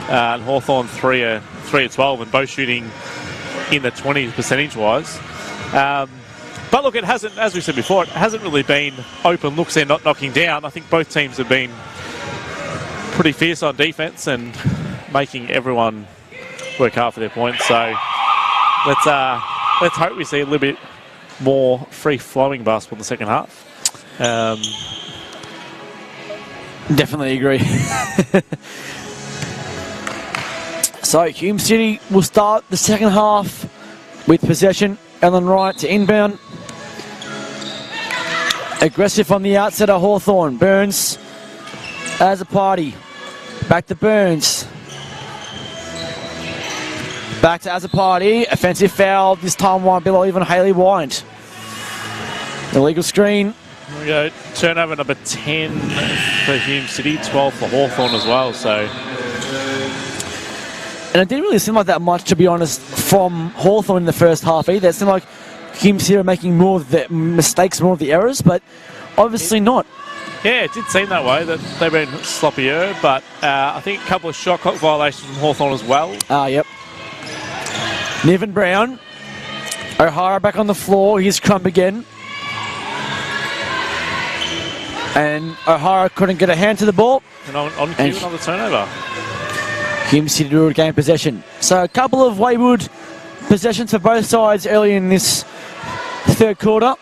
and Hawthorn 3-12, and both shooting in the 20s percentage-wise. But look, it hasn't, as we said before, it hasn't really been open looks they're not knocking down. I think both teams have been pretty fierce on defence and making everyone work hard for their points. So let's hope we see a little bit more free-flowing basketball in the second half. Definitely agree. So Hume City will start the second half with possession. Ellen Wright to inbound. Aggressive from the outset of Hawthorn. Burns as a party. Back to Burns. Back to as a party. Offensive foul. This time won't be even Haley Wyant. Illegal screen. There we go. Turnover number 10 for Hume City, 12 for Hawthorn as well. So, and it didn't really seem like that much, to be honest, from Hawthorn in the first half either. It seemed like Hume City were making more of the mistakes, more of the errors, but obviously not. Yeah, it did seem that way, that they've been sloppier, but I think a couple of shot clock violations from Hawthorn as well. Yep. Niven Brown. O'Hara back on the floor. Here's Crump again. And O'Hara couldn't get a hand to the ball. And on cue, another turnover. Hume City will regain possession. So a couple of wayward possessions for both sides early in this third quarter.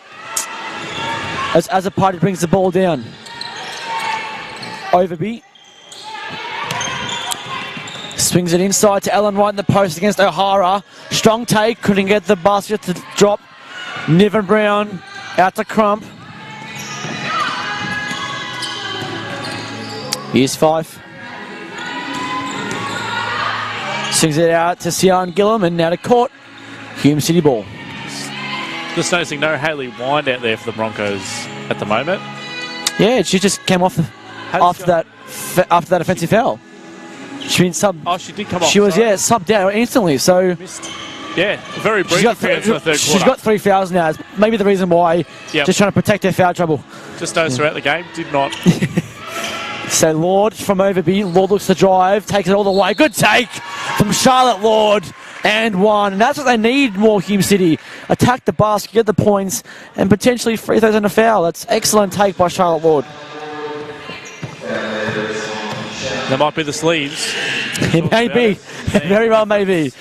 As a party brings the ball down. Overby. Swings it inside to Ellen Wright in the post against O'Hara. Strong take, couldn't get the basket to drop. Niven Brown out to Crump. Here's 5. Swings it out to Sian Gillam, and now to court. Hume City ball. Just noticing no Haley Wyant out there for the Broncos at the moment. Yeah, she just came off after that offensive foul. She been subbed. Oh, she did come off. She was subbed out instantly. So yeah, very brief appearance in the third quarter. She's got 3 fouls now. It's maybe the reason why. Yep. Just trying to protect her foul trouble. Just noticed throughout the game, did not. So Lord from Overby. Lord looks to drive, takes it all the way. Good take from Charlotte Lord, and 1. And that's what they need more, Hume City. Attack the basket, get the points, and potentially free throws and a foul. That's excellent take by Charlotte Lord. That might be the sleeves. It may be. Very well may be.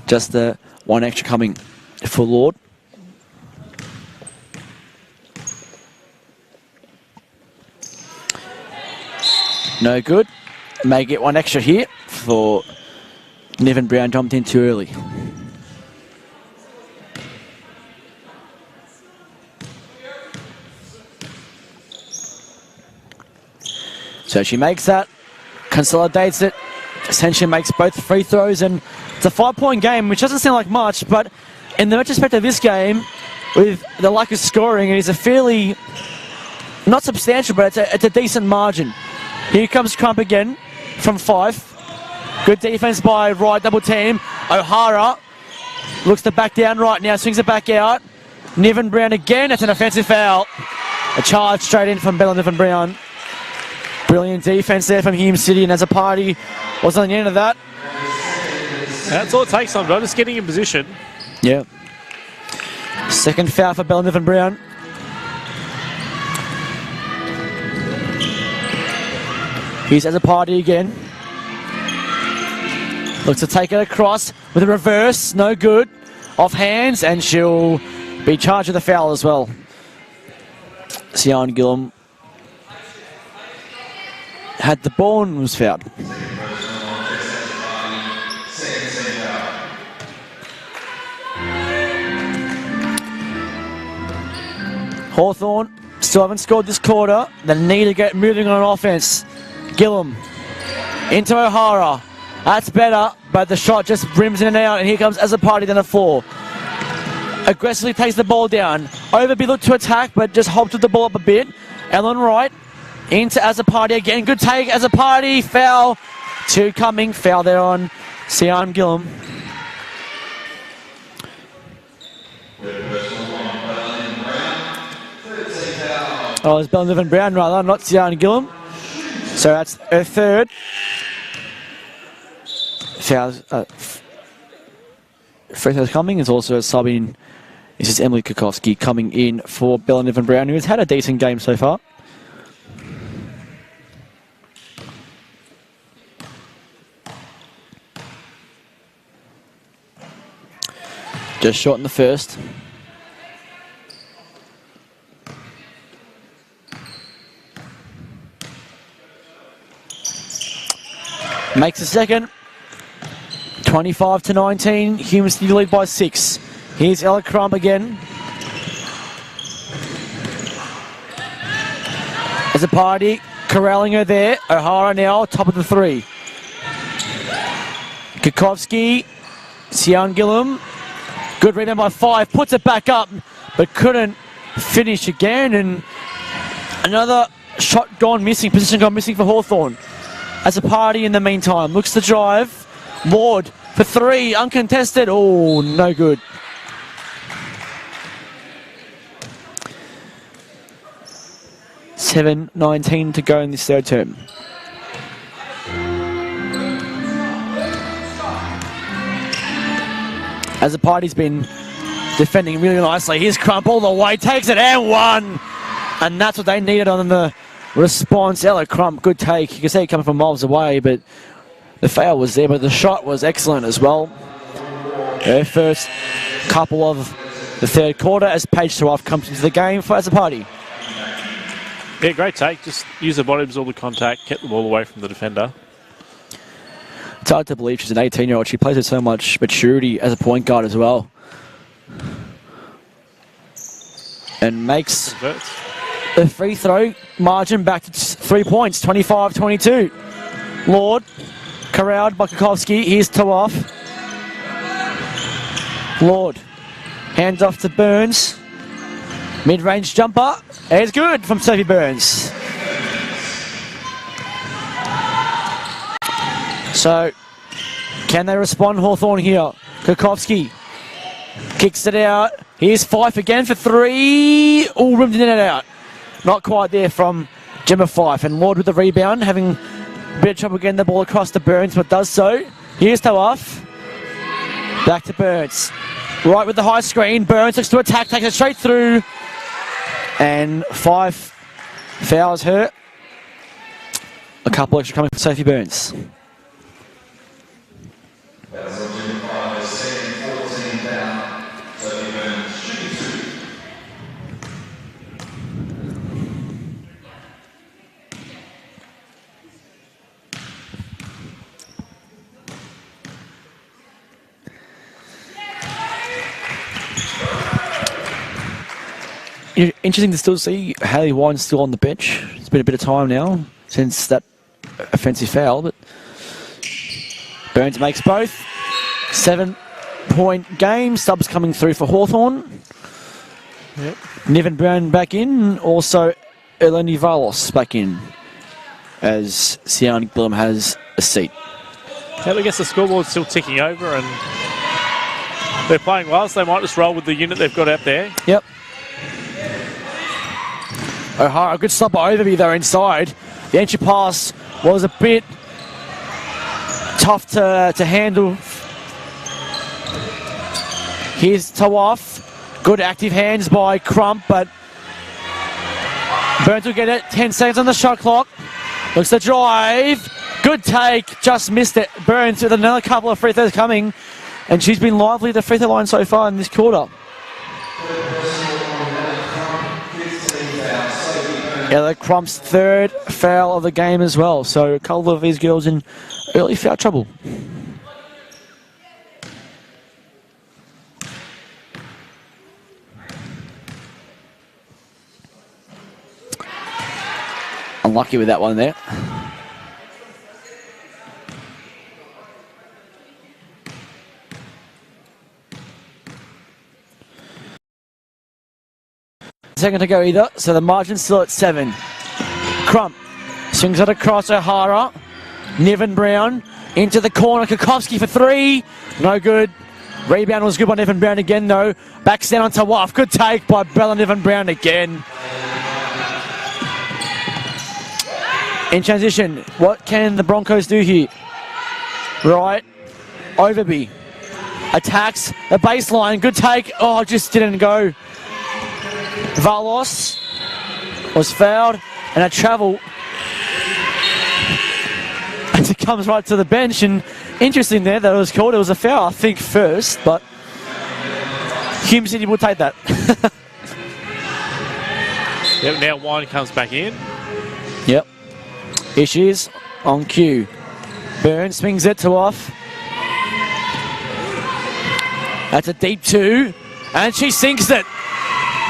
Just the 1 extra coming for Lord. No good. May get 1 extra here for Niven Brown, jumped in too early. So she makes that, consolidates it, essentially makes both free throws, and it's a 5-point game, which doesn't sound like much, but in the retrospect of this game, with the lack of scoring, it is a fairly, not substantial, but it's a decent margin. Here comes Crump again from Fife. Good defense by Wright, double team. O'Hara looks to back down right now, swings it back out. Niven Brown again, that's an offensive foul. A charge straight in from Bella Niven Brown. Brilliant defense there from Hume City, and as a party was on the end of that. That's all it takes, Sandro, just getting in position. Yeah. Second foul for Bella Niven Brown. Here's as a party again. Looks to take it across with a reverse, no good. Off hands, and she'll be charged with a foul as well. Sian Gillum had the ball and was fouled. Hawthorn still haven't scored this quarter. They need to get moving on offense. Gillum into O'Hara. That's better, but the shot just rims in and out, and here comes as a party down the floor. Aggressively takes the ball down. Overby looked to attack, but just hopped the ball up a bit. Ellen Wright into as a party again. Good take as a party. Foul. Two coming. Foul there on Sian Gillum. Oh, it's Bella Niven Brown rather, not Sian Gillum. So that's her third. Fouls. Free throws coming. Is also subbing. This is Emily Kukowski coming in for Bella Niven Brown, who has had a decent game so far. Just short in the first. Makes a second. 25-19. Hume City lead by 6. Here's Ella Crump again. As a party, corralling her there. O'Hara now, top of the 3. Kukowski, Sian Gillum. Good rebound by 5. Puts it back up, but couldn't finish again. And another shot gone missing, position gone missing for Hawthorn. As a party in the meantime, looks to drive. Ward for 3, uncontested. Oh, no good. $7:19 to go in this third term. As the party's been defending really nicely. Here's Crump all the way, takes it and one. And that's what they needed on the response. Ella Crump, good take. You can see it coming from miles away, but the foul was there, but the shot was excellent as well. Her first couple of the third quarter as Paige Tawaf comes into the game for as a party. Yeah, great take. Just use the body, absorb the contact, kept the ball away from the defender. It's hard to believe she's an 18-year-old. She plays with so much maturity as a point guard as well. And makes the free throw margin back to 3 points, 25-22. Lord, corralled by Kukowski. Here's Tawaf. Lord, hands off to Burns. Mid-range jumper. It's good from Sophie Burns. So, can they respond, Hawthorn here? Kukowski kicks it out. Here's Fife again for 3. All rimmed in and out. Not quite there from Gemma Fife. And Lord with the rebound, having a bit of trouble getting the ball across to Burns, but does so. Here's Tawaf. Back to Burns. Right with the high screen. Burns looks to attack, takes it straight through. And 5 fouls her. A couple extra coming for Sophie Burns. Interesting to still see Haley Wine still on the bench. It's been a bit of time now since that offensive foul, but Burns makes both. 7-point game. Subs coming through for Hawthorn. Yep. Niven Brown back in. Also Eleni Valos back in. as Sian Gillum has a seat. Yeah, I guess the scoreboard's still ticking over and they're playing well, so they might just roll with the unit they've got out there. Yep. O'Hara, good stop by Overby though inside. The entry pass was a bit tough to handle. Here's Tawaf. Good active hands by Crump, but Burns will get it. 10 seconds on the shot clock. Looks to drive. Good take. Just missed it. Burns with another couple of free throws coming. And she's been lively at the free throw line so far in this quarter. Yeah, that's Crump's third foul of the game as well. So a couple of these girls in early foul trouble. Unlucky with that one there. Second to go either, so the margin's still at 7. Crump swings it across O'Hara. Niven Brown into the corner. Kukovsky for 3. No good. Rebound was good by Niven Brown again though. Backs down on Tawaf. Good take by Bella Niven Brown again. In transition, what can the Broncos do here? Right, Overby attacks the baseline. Good take. Oh, just didn't go. Valos was fouled and a travel as it comes right to the bench. And interesting there that it was called. It was a foul, I think, first, but Hume City will take that. Yep, now Wine comes back in. Yep. Here she is on cue. Burns swings it to off. That's a deep 2. And she sinks it.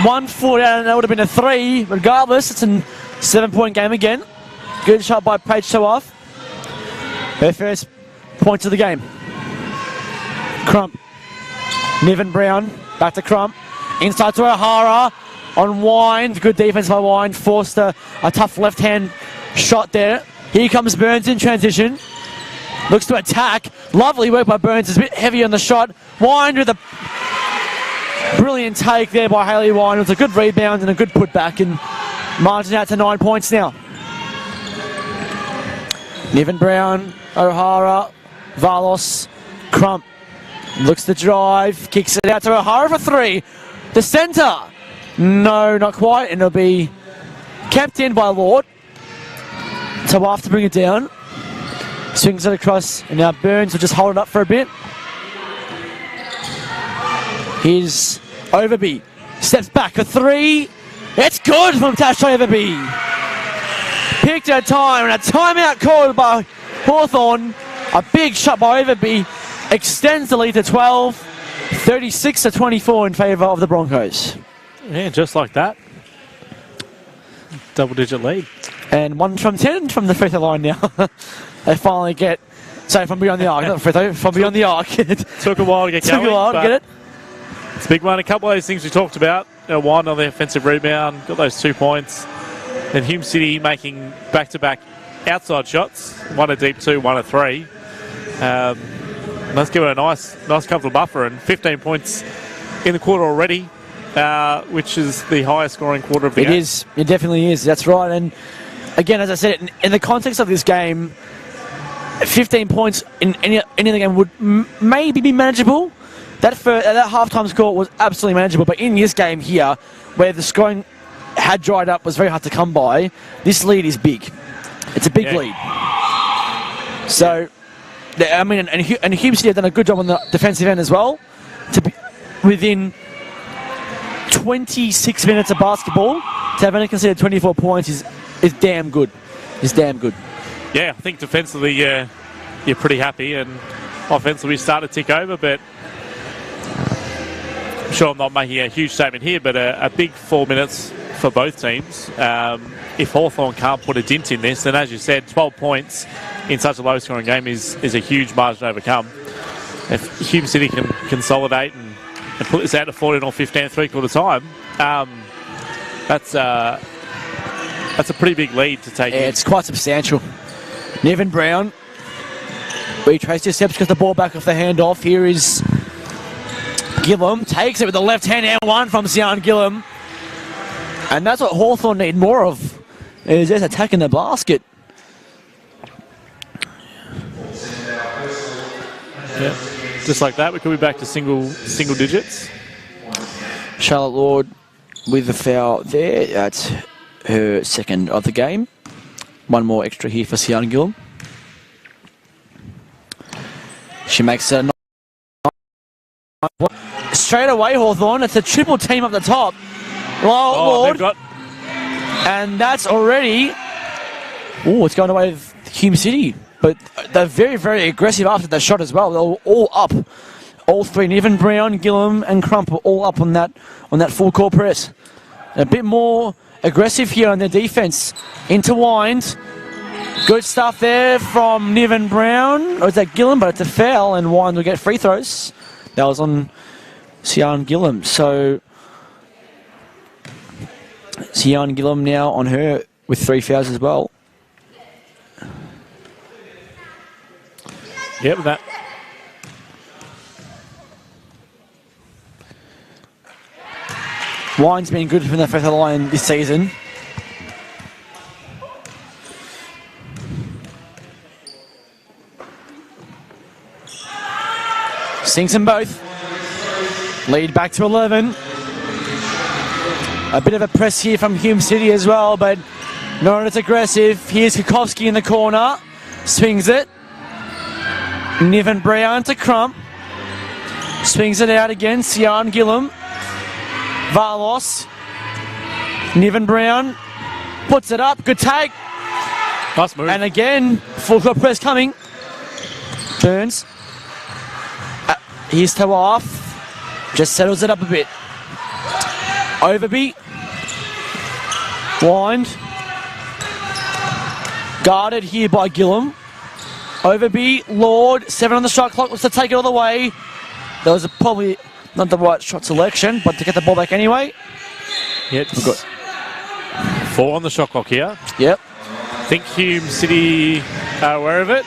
1 foot out and that would have been a 3. Regardless, it's a 7-point game again. Good shot by Paige to off. Her first points of the game. Crump. Niven Brown. Back to Crump. Inside to O'Hara. On Wine. Good defense by Wine. Forced a tough left-hand shot there. Here comes Burns in transition. Looks to attack. Lovely work by Burns. It's a bit heavy on the shot. Wine with a brilliant take there by Hayley Wine. It was a good rebound and a good putback. And margin out to 9 points now. Niven Brown, O'Hara, Valos, Crump. Looks to drive. Kicks it out to O'Hara for 3. The centre. No, not quite. And it'll be kept in by Lord. Tawaf to bring it down. Swings it across, and now Burns will just hold it up for a bit. Here's Overby. Steps back, a 3. It's good from Tasha Overby. Picked her time, and a timeout called by Hawthorn. A big shot by Overby. Extends the lead to 12. 36-24 in favour of the Broncos. Yeah, just like that. Double-digit lead. And 1 from 10 from the free throw line now. They finally get... Sorry, from beyond the arc. Not free throw, from beyond the arc. Took a while to get going. Took a while to get it. It's a big one. A couple of those things we talked about. One on the offensive rebound. Got those 2 points. Then Hume City making back-to-back outside shots. 1 a deep 2, 1 a 3. Let's give it a nice comfortable buffer. And 15 points in the quarter already. Which is the highest scoring quarter of the game. It is. It definitely is. That's right. And again, as I said, in the context of this game, 15 points in any other game would maybe be manageable. That halftime score was absolutely manageable. But in this game here, where the scoring had dried up, was very hard to come by, this lead is big. It's a big lead. So, I mean, and Hume City have done a good job on the defensive end as well. To be within 26 minutes of basketball, to have only considered 24 points is damn good. Is damn good. Yeah, I think defensively you're pretty happy, and offensively we start to tick over, but I'm sure I'm not making a huge statement here, but a big 4 minutes for both teams. If Hawthorn can't put a dint in this, then as you said, 12 points in such a low scoring game is a huge margin to overcome. If Hume City can consolidate and put this out to 14 or 15 3/4 time, that's That's a pretty big lead to take. Yeah, it's quite substantial. Niven Brown retraced his steps, because the ball back off the handoff. Here is Gillum, takes it with the left hand and one from Sian Gillum. And that's what Hawthorn need more of, is just attacking the basket. Yeah, just like that, we could be back to single digits. Charlotte Lord with the foul there. That's her second of the game. One more extra here for Sian Gillum. She makes a straight away, Hawthorn. It's a triple team up the top. Lord. And that's already... Oh, it's going away with Hume City. But they're very, very aggressive after the shot as well. They're all up. All three, Niven Brown, Gillum and Crump, are all up on that full court press. A bit more aggressive here on their defense. Intertwined. Good stuff there from Niven Brown. Or is that Gillum? But it's a foul, and Wine will get free throws. That was on Sian Gillum. So Sian Gillum now on her with 3 fouls as well. Yep, that. Wine's been good from the front of the line this season. Sinks them both. Lead back to 11. A bit of a press here from Hume City as well, but not as aggressive. Here's Kukowski in the corner. Swings it. Niven Brown to Crump. Swings it out again. Sian Gillum. Varlos. Niven Brown. Puts it up. Good take. Nice move. And again, full court press coming. Burns. Here's Tawaf. Just settles it up a bit. Overby. Wind. Guarded here by Gillum. Overby, Lord, 7 on the shot clock, looks to take it all the way. That was probably not the right shot selection, but to get the ball back anyway. Yeah, we've got 4 on the shot clock here. Yep. I think Hume City are aware of it.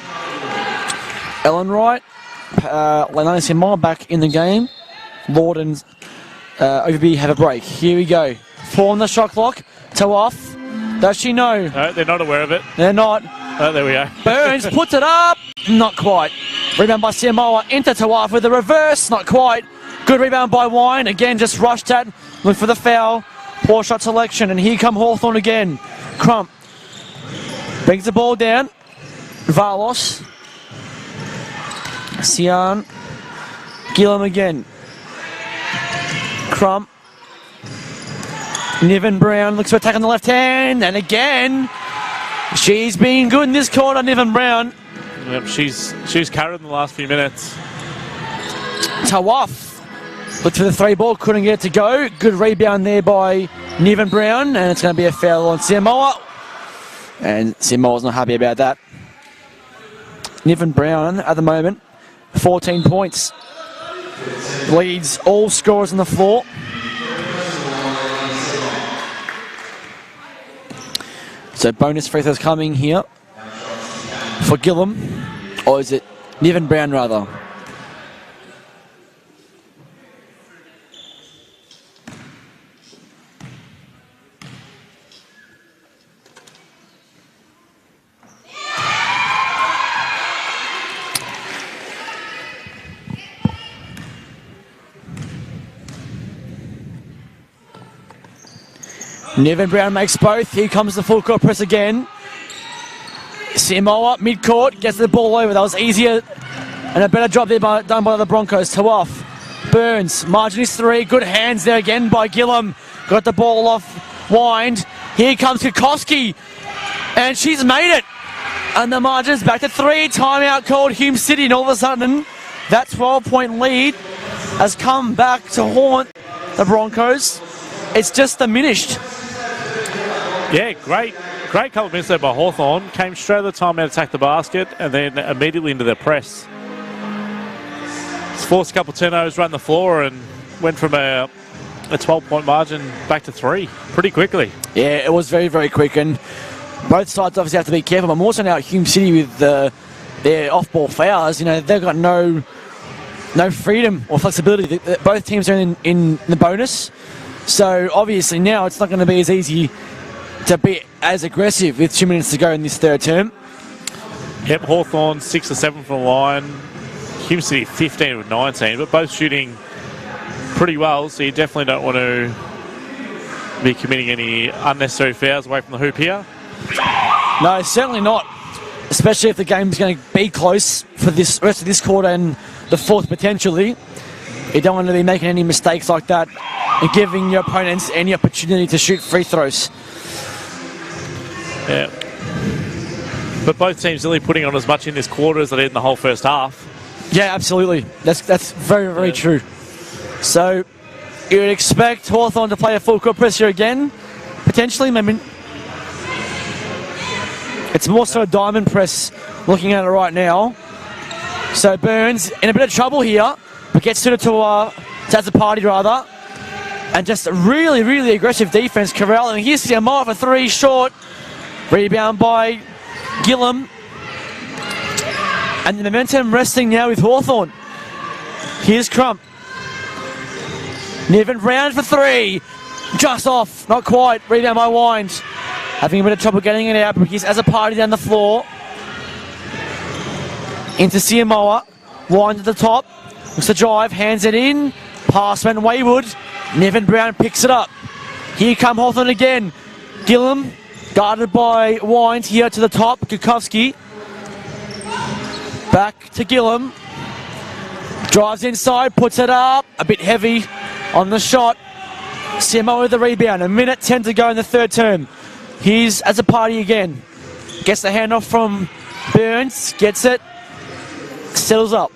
Ellen Wright, Lennon Simon back in the game. Lord and Overby have a break. Here we go. 4 on the shot clock. Toe off. Does she know? No, they're not aware of it. They're not. Oh, there we go. Burns puts it up. Not quite. Rebound by Siamoa into Tawaf with the reverse. Not quite. Good rebound by Wine. Again, just rushed at. Look for the foul. Poor shot selection. And here come Hawthorn again. Crump brings the ball down. Varlos. Sian. Gillum again. Crump. Niven Brown looks for attack on the left hand. And again, she's been good in this quarter, Niven Brown. Yep, she's carried in the last few minutes. Tawaf looked for the 3 ball, couldn't get it to go. Good rebound there by Niven Brown, and it's going to be a foul on Siamoa. And Siamoa's not happy about that. Niven Brown at the moment, 14 points. Leads all scorers on the floor. So bonus free throws coming here for Gillum. Or is it Niven Brown rather? Niven Brown makes both. Here comes the full court press again. Siamoa, mid-court, gets the ball over. That was easier and a better job there done by the Broncos. Tawaf. Burns. Margin is 3. Good hands there again by Gillum. Got the ball off. Wind. Here comes Kukowski. And she's made it. And the margin's back to 3. Timeout called Hume City. And all of a sudden, that 12-point lead has come back to haunt the Broncos. It's just diminished. Yeah, great couple of minutes there by Hawthorn. Came straight at the time out, attacked the basket, and then immediately into their press. Forced a couple of turnovers, run the floor, and went from a a 12-point margin back to 3 pretty quickly. Yeah, it was very, very quick, and both sides obviously have to be careful. But more so now at Hume City with their off-ball fouls, you know, they've got no freedom or flexibility. Both teams are in the bonus, so obviously now it's not going to be as easy to be as aggressive with 2 minutes to go in this third term. Yep, Hawthorn 6 or 7 from the line. Hume City 15 with 19, but both shooting pretty well, so you definitely don't want to be committing any unnecessary fouls away from the hoop here. No, certainly not, especially if the game's going to be close for this rest of this quarter and the fourth potentially. You don't want to be making any mistakes like that and giving your opponents any opportunity to shoot free throws. Yeah. But both teams really putting on as much in this quarter as they did in the whole first half. Yeah, absolutely. That's very, very true. So you would expect Hawthorn to play a full court press here again, potentially. Maybe it's more so a diamond press looking at it right now. So Burns in a bit of trouble here, but gets suited to Party rather. And just a really, really aggressive defense corralling. Here's Siamoa for 3 short. Rebound by Gillum. And the momentum resting now with Hawthorn. Here's Crump. Niven Brown for 3. Just off. Not quite. Rebound by Wind. Having a bit of trouble getting it out, but he's as a party down the floor. Into Siamoa. Wind at the top. Looks to drive. Hands it in. Pass went wayward. Niven Brown picks it up. Here come Hawthorn again. Gillum. Guarded by Wind here to the top. Kukovsky. Back to Gillum. Drives inside, puts it up. A bit heavy on the shot. Siamoa with the rebound. 1:10 to go in the third term. He's as a party again. Gets the handoff from Burns. Gets it. Settles up.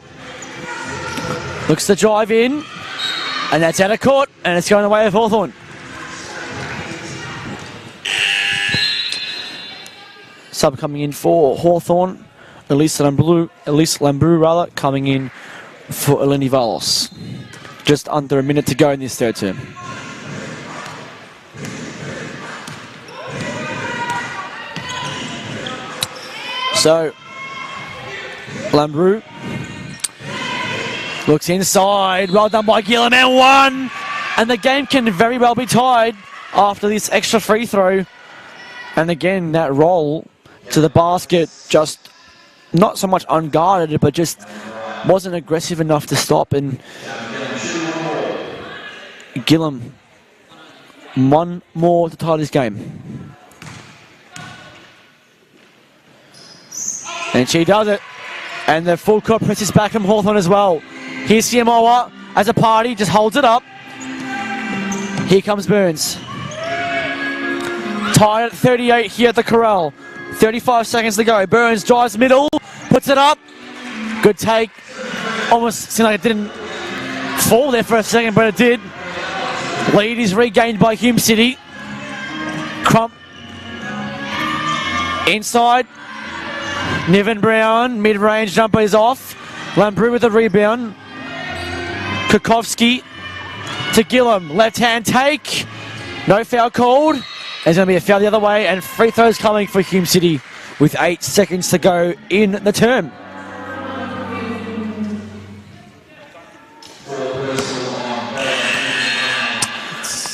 Looks to drive in. And that's out of court. And it's going the way of Hawthorn. Sub coming in for Hawthorn. Elise Lambrou coming in for Eleni Valos. Just under a minute to go in this third term. So, Lambrou looks inside. Well done by Gillum, and 1. And the game can very well be tied after this extra free throw. And again, that roll to the basket just not so much unguarded, but just wasn't aggressive enough to stop. And Gillum, 1 more to tie this game. And she does it. And the full court press is back from Hawthorn as well. Here's Siamoa as a party, just holds it up. Here comes Burns. Tied at 38 here at the corral. 35 seconds to go. Burns drives middle, puts it up. Good take. Almost seemed like it didn't fall there for a second, but it did. Lead is regained by Hume City. Crump. Inside. Niven Brown. Mid-range jumper is off. Lambrou with the rebound. Kukovsky to Gillum. Left-hand take. No foul called. There's going to be a foul the other way, and free throws coming for Hume City with 8 seconds to go in the term.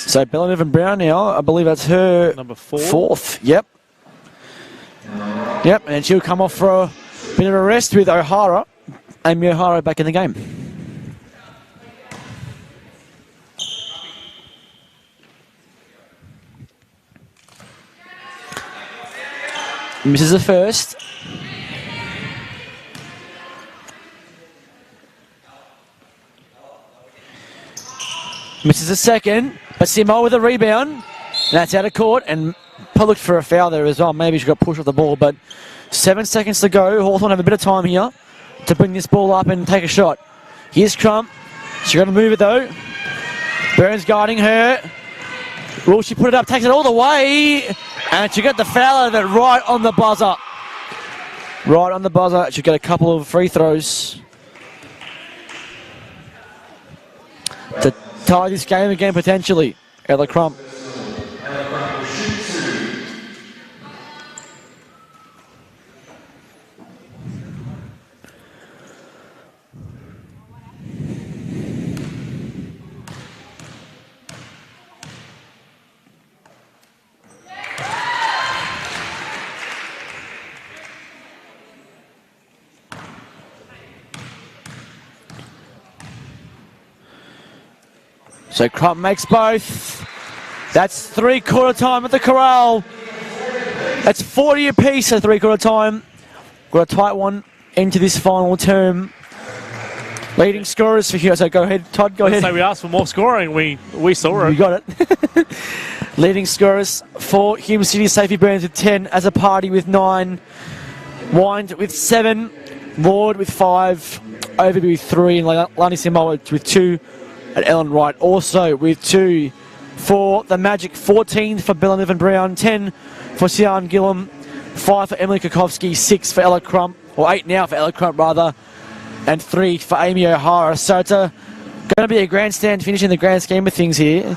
So Bella Niven Brown now, I believe that's her number 4. Fourth. Yep. And she'll come off for a bit of a rest with O'Hara. Amy O'Hara back in the game. Misses the first. Misses the second. But Simo with a rebound. And that's out of court. And looked for a foul there as well. Maybe she got pushed off the ball. But 7 seconds to go. Hawthorn have a bit of time here to bring this ball up and take a shot. Here's Crump. She's going to move it though. Burns guarding her. Will she put it up? Takes it all the way. And she got the foul out of it right on the buzzer. Right on the buzzer. She got a couple of free throws to tie this game again potentially. Ella Crump. So Crump makes both. That's three-quarter time at the corral. That's 40 apiece at three-quarter time. Got a tight one into this final term. Leading scorers for here. So go ahead, Todd, go ahead. So we asked for more scoring. We saw it. You got it. Leading scorers for Hume City, Safety Burns with 10, As a Party with 9, Wind with 7, Lord with 5, Overby with 3, and Lani Samoa with 2. At Ellen Wright also with 2 for the Magic, 14 for Bella Niven Brown, 10 for Sian Gillum, 5 for Emily Kukovsky, 6 for Ella Crump, or 8 now for Ella Crump rather, and 3 for Amy O'Hara. So it's going to be a grandstand finish in the grand scheme of things here.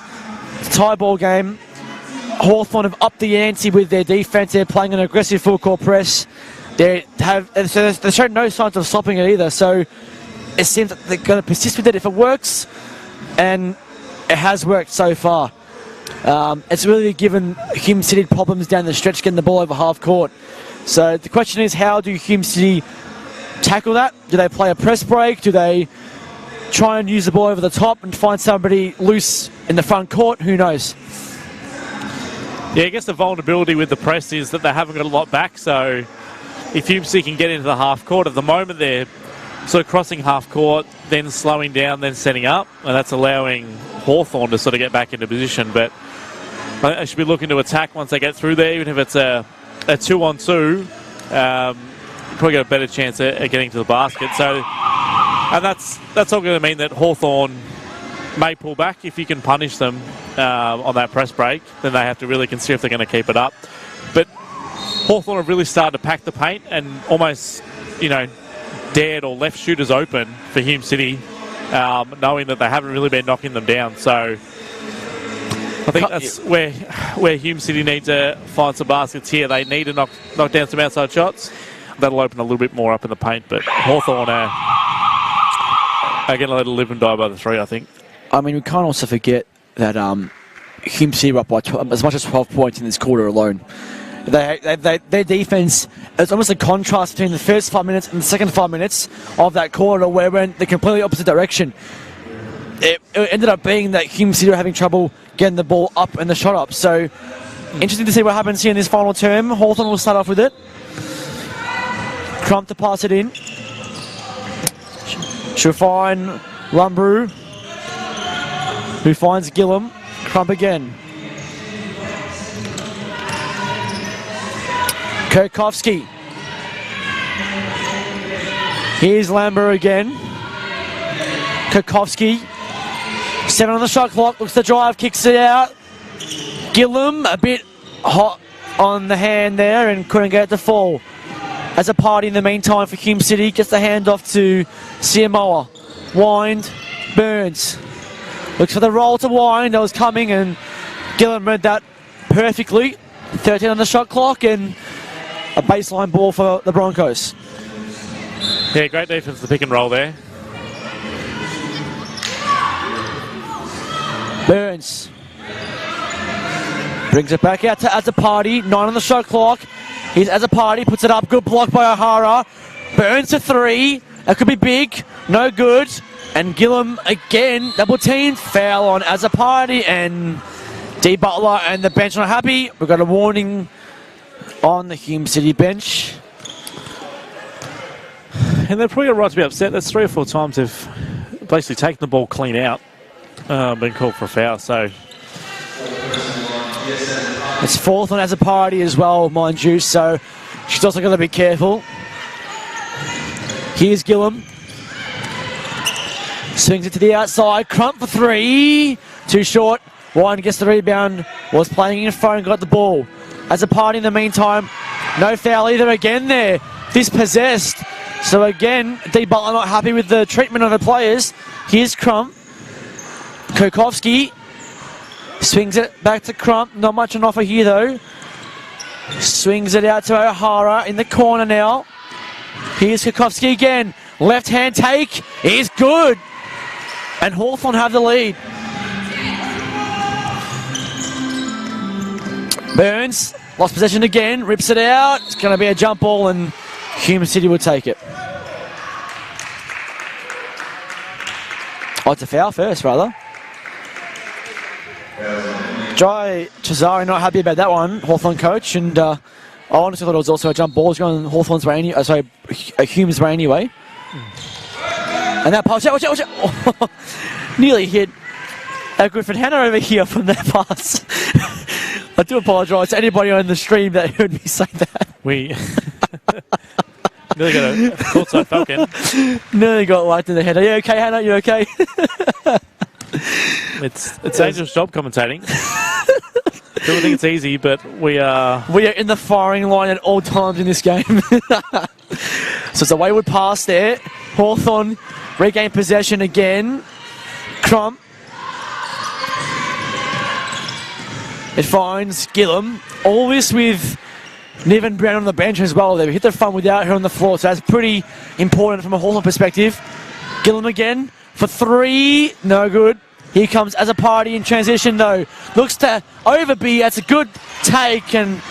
It's a tie ball game. Hawthorn have upped the ante with their defence. They're playing an aggressive full court press. They've shown no signs of stopping it either. So it seems that they're going to persist with it if it works. And it has worked so far. It's really given Hume City problems down the stretch, getting the ball over half court. So the question is, how do Hume City tackle that? Do they play a press break? Do they try and use the ball over the top and find somebody loose in the front court? Who knows? Yeah, I guess the vulnerability with the press is that they haven't got a lot back. So if Hume City can get into the half court, at the moment they're sort of crossing half court, then slowing down, then setting up, and that's allowing Hawthorn to sort of get back into position. But I should be looking to attack once they get through there, even if it's a 2-on-2. Probably got a better chance at getting to the basket. So, and that's all going to mean that Hawthorn may pull back. If you can punish them on that press break, then they have to really consider if they're going to keep it up. But Hawthorn have really started to pack the paint and almost, dared or left shooters open for Hume City, knowing that they haven't really been knocking them down. So I think that's where Hume City need to find some baskets here. They need to knock down some outside shots. That'll open a little bit more up in the paint, but Hawthorn are going to let it live and die by the 3, I think. I mean, we can't also forget that Hume City were up by as much as 12 points in this quarter alone. Their defence, it's almost a contrast between the first 5 minutes and the second 5 minutes of that quarter, where it went the completely opposite direction. It ended up being that Hume City were having trouble getting the ball up and the shot up. So, interesting to see what happens here in this final term. Hawthorn will start off with it. Crump to pass it in. She'll find Lumbrew, who finds Gillum. Crump again. Kukovsky. Here's Lambert again. Kukovsky. 7 on the shot clock. Looks the drive, kicks it out. Gillum a bit hot on the hand there and couldn't get it to fall. As a Party in the meantime for Hume City, gets the hand off to Siamoa. Wind, Burns. Looks for the roll to Wind. That was coming, and Gillum read that perfectly. 13 on the shot clock, and a baseline ball for the Broncos. Yeah, great defense, the pick and roll there. Burns brings it back out to As a Party. 9 on the shot clock. Here's As a Party, puts it up. Good block by O'Hara. Burns to 3. That could be big. No good. And Gillum again, double team. Foul on As a Party, and D. Butler and the bench not happy. We've got a warning on the Hume City bench. And they're probably got a right to be upset. That's 3 or 4 times they've basically taken the ball clean out, been called for a foul. So it's 4th on As a Party as well, mind you. So she's also got to be careful. Here's Gillum. Swings it to the outside. Crump for 3. Too short. Wine gets the rebound. Was playing in front and got the ball. As a Party in the meantime. No foul either again there. Dispossessed. So again, D. Butler not happy with the treatment of the players. Here's Crump. Kukovski swings it back to Crump. Not much on offer here though. Swings it out to O'Hara in the corner now. Here's Kukovski again. Left hand take is good. And Hawthorn have the lead. Burns lost possession again. Rips it out. It's going to be a jump ball and Hume City will take it. Oh, it's a foul first, rather. Jai Cesare not happy about that one, Hawthorn coach, and I honestly thought it was also a jump ball. It's going Hawthorn's way, Hume's way anyway. And that pass, watch out! Nearly hit Griffin Hanna over here from that pass. I do apologise to anybody on the stream that heard me say that. We nearly got a courtside falcon. Nearly got whacked in the head. Are you okay, Hannah? You okay? It's a dangerous job commentating. Don't think it's easy, but we are in the firing line at all times in this game. So it's a wayward pass there. Hawthorn regain possession again. Crump. It finds Gillum. All this with Niven Brown on the bench as well. They've hit the front without her on the floor, so that's pretty important from a Hawthorn perspective. Gillum again for three. No good. Here comes as a party in transition though. Looks to Overby. That's a good take and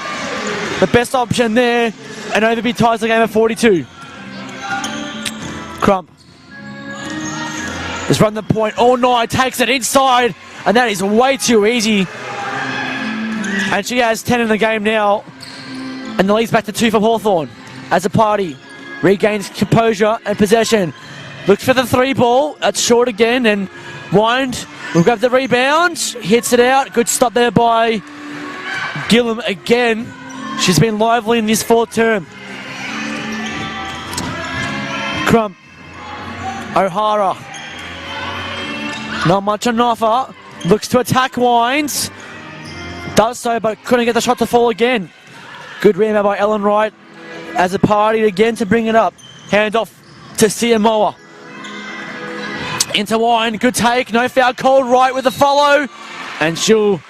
the best option there. And Overby ties the game at 42. Crump has run the point all night. Takes it inside. And that is way too easy. And she has 10 in the game now. And the lead's back to 2 for Hawthorn. As a party regains composure and possession. Looks for the 3 ball. That's short again. And Wind will grab the rebound. Hits it out. Good stop there by Gillum again. She's been lively in this 4th term. Crump. O'Hara. Not much on offer. Looks to attack Wines. Does so, but couldn't get the shot to fall again. Good rebound by Ellen Wright as a party again to bring it up. Hand off to Siamoa. Into Wine. Good take. No foul called. Wright with the follow. And she'll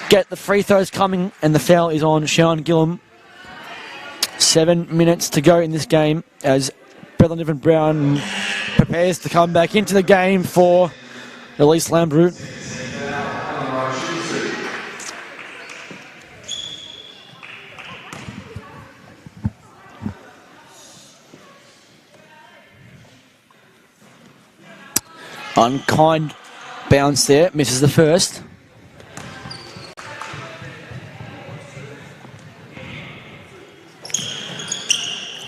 get the free throws coming. And the foul is on Sean Gillum. 7 minutes to go in this game as Bella Niven Brown prepares to come back into the game for Elise Lambrut. Unkind bounce there, misses the first.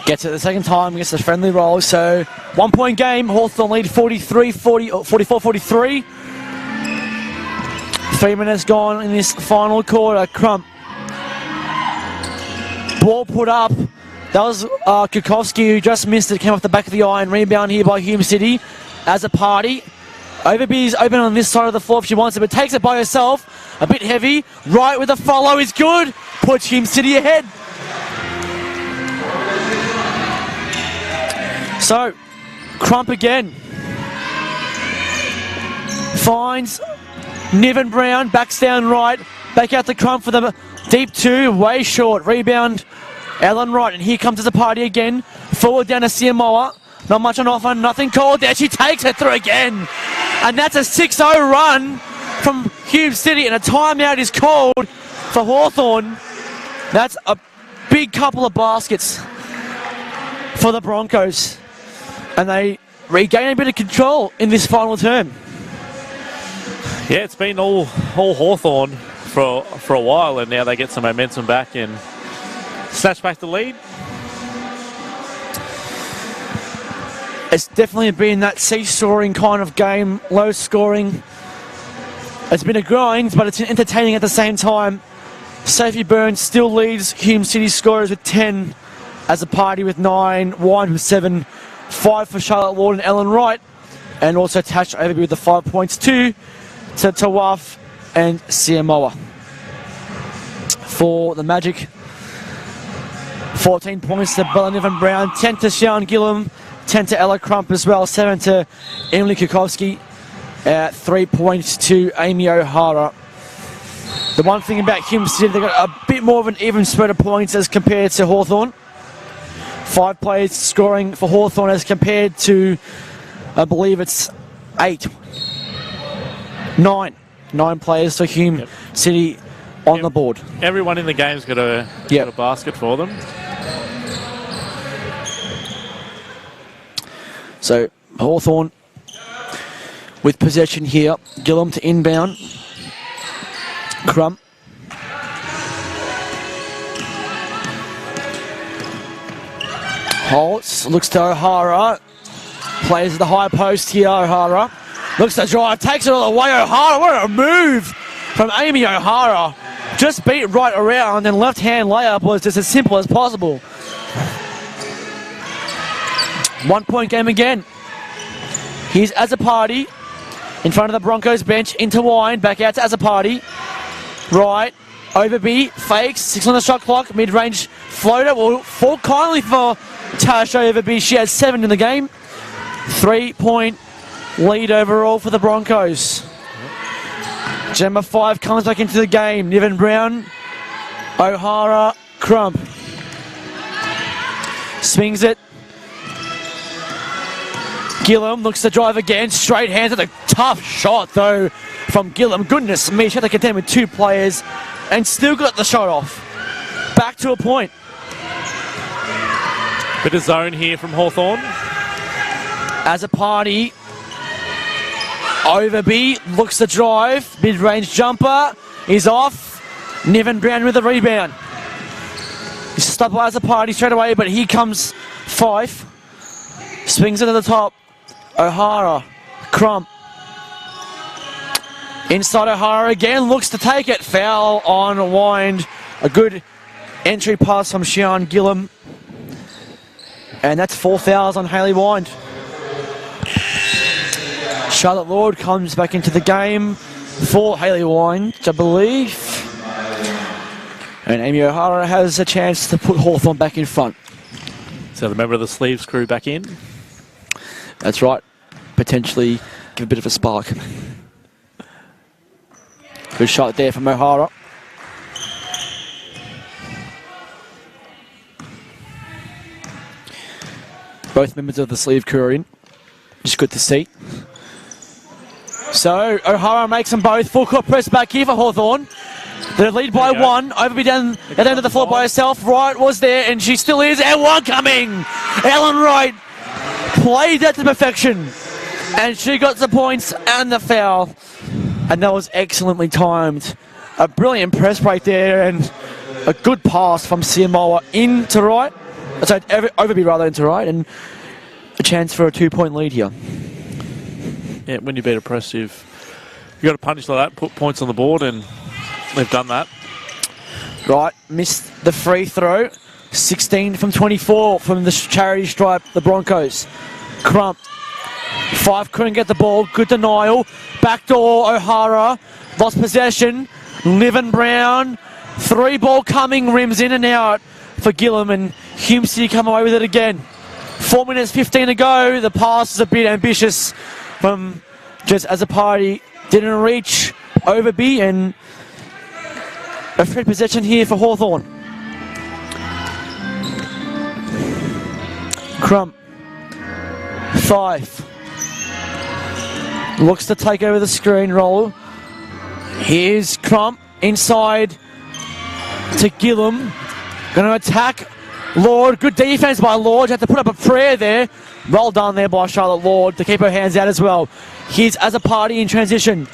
Gets it the second time, gets the friendly roll. So 1 point game, Hawthorn lead 44-43. 3 minutes gone in this final quarter. Crump. Ball put up. That was Kukovski who just missed it, came off the back of the iron. Rebound here by Hume City as a party. Overby's open on this side of the floor if she wants it, but takes it by herself. A bit heavy. Right with the follow is good. Puts Hume City ahead. So, Crump again. Finds Niven Brown. Backs down right. Back out to Crump for the deep 2. Way short. Rebound. Ellen Wright. And here comes as a party again. Forward down to Siamoa. Not much on offer, nothing called there. She takes it through again. And that's a 6-0 run from Hume City. And a timeout is called for Hawthorn. That's a big couple of baskets for the Broncos. And they regain a bit of control in this final term. Yeah, it's been all Hawthorn for a while. And now they get some momentum back and snatch back the lead. It's definitely been that seesawing kind of game, low scoring. It's been a grind, but it's entertaining at the same time. Sophie Burns still leads Hume City scorers with 10, as a party with 9, Wine with 7, 5 for Charlotte Ward and Ellen Wright, and also Tash Overby with the 5 points, 2 to Tawaf and Siamoa. For the Magic, 14 points to Bella Niven Brown, 10 to Sean Gillum, 10 to Ella Crump as well, 7 to Emily Kukovski. 3 points to Amy O'Hara. The one thing about Hume City, they've got a bit more of an even spread of points as compared to Hawthorn. 5 players scoring for Hawthorn as compared to, I believe it's 9 players for Hume City on the board. Everyone in the game's got a basket for them. So Hawthorn with possession here. Gillum to inbound. Crump. Holtz looks to O'Hara. Plays at the high post here, O'Hara. Looks to drive, takes it all the way. O'Hara, what a move from Amy O'Hara. Just beat right around, and left-hand layup was just as simple as possible. 1 point game again. Here's Azzopardi in front of the Broncos bench. Into Wine, back out to Azzopardi. Right, Overby, fakes, 6 on the shot clock, mid-range floater. Will fall kindly for Tash Overby. She has 7 in the game. 3-point lead overall for the Broncos. Gemma 5 comes back into the game. Niven Brown, O'Hara, Crump. Swings it. Gillum looks to drive again. Straight hands at a tough shot though from Gillum. Goodness me, she had to contend with 2 players and still got the shot off. Back to a point. Bit of zone here from Hawthorn. Azzopardi. Overby looks to drive. Mid-range jumper is off. Niven Brown with the rebound. He's stopped by Azzopardi straight away, but here comes Fife. Swings it to the top. O'Hara. Crump. Inside O'Hara again. Looks to take it. Foul on Wind. A good entry pass from Sian Gillum. And that's 4 fouls on Hayley Wind. Charlotte Lord comes back into the game for Hayley Wind, I believe. And Amy O'Hara has a chance to put Hawthorn back in front. So the member of the Sleeves crew back in. That's right. Potentially give a bit of a spark. Good shot there from O'Hara. Both members of the Sleeve crew are in. Just good to see. So O'Hara makes them both. Full court press back here for Hawthorn. They lead by 1. Overby down at the end of the floor by herself. Wright was there, and she still is. And 1 coming. Ellen Wright played that to perfection. And she got the points and the foul. And that was excellently timed. A brilliant press break there, and a good pass from Siamoa into Wright. Sorry, Overby rather into Wright, and a chance for a 2-point lead here. Yeah, when you beat a press, you've got to punish like that, put points on the board, and they've done that. Right, missed the free throw. 16 from 24 from the charity stripe, the Broncos. Crump. 5 couldn't get the ball. Good denial. Backdoor O'Hara. Lost possession. Niven Brown. 3 ball coming. Rims in and out for Gillum, and Hume City come away with it again. 4 minutes 15 to go. The pass is a bit ambitious from just Azzopardi. Didn't reach Overby, and a free possession here for Hawthorn. Crump. 5. Looks to take over the screen roll. Here's Crump inside to Gillum. Going to attack Lord. Good defense by Lord. Had to put up a prayer there. Well done there by Charlotte Lord to keep her hands out as well. Here's Azzopardi in transition.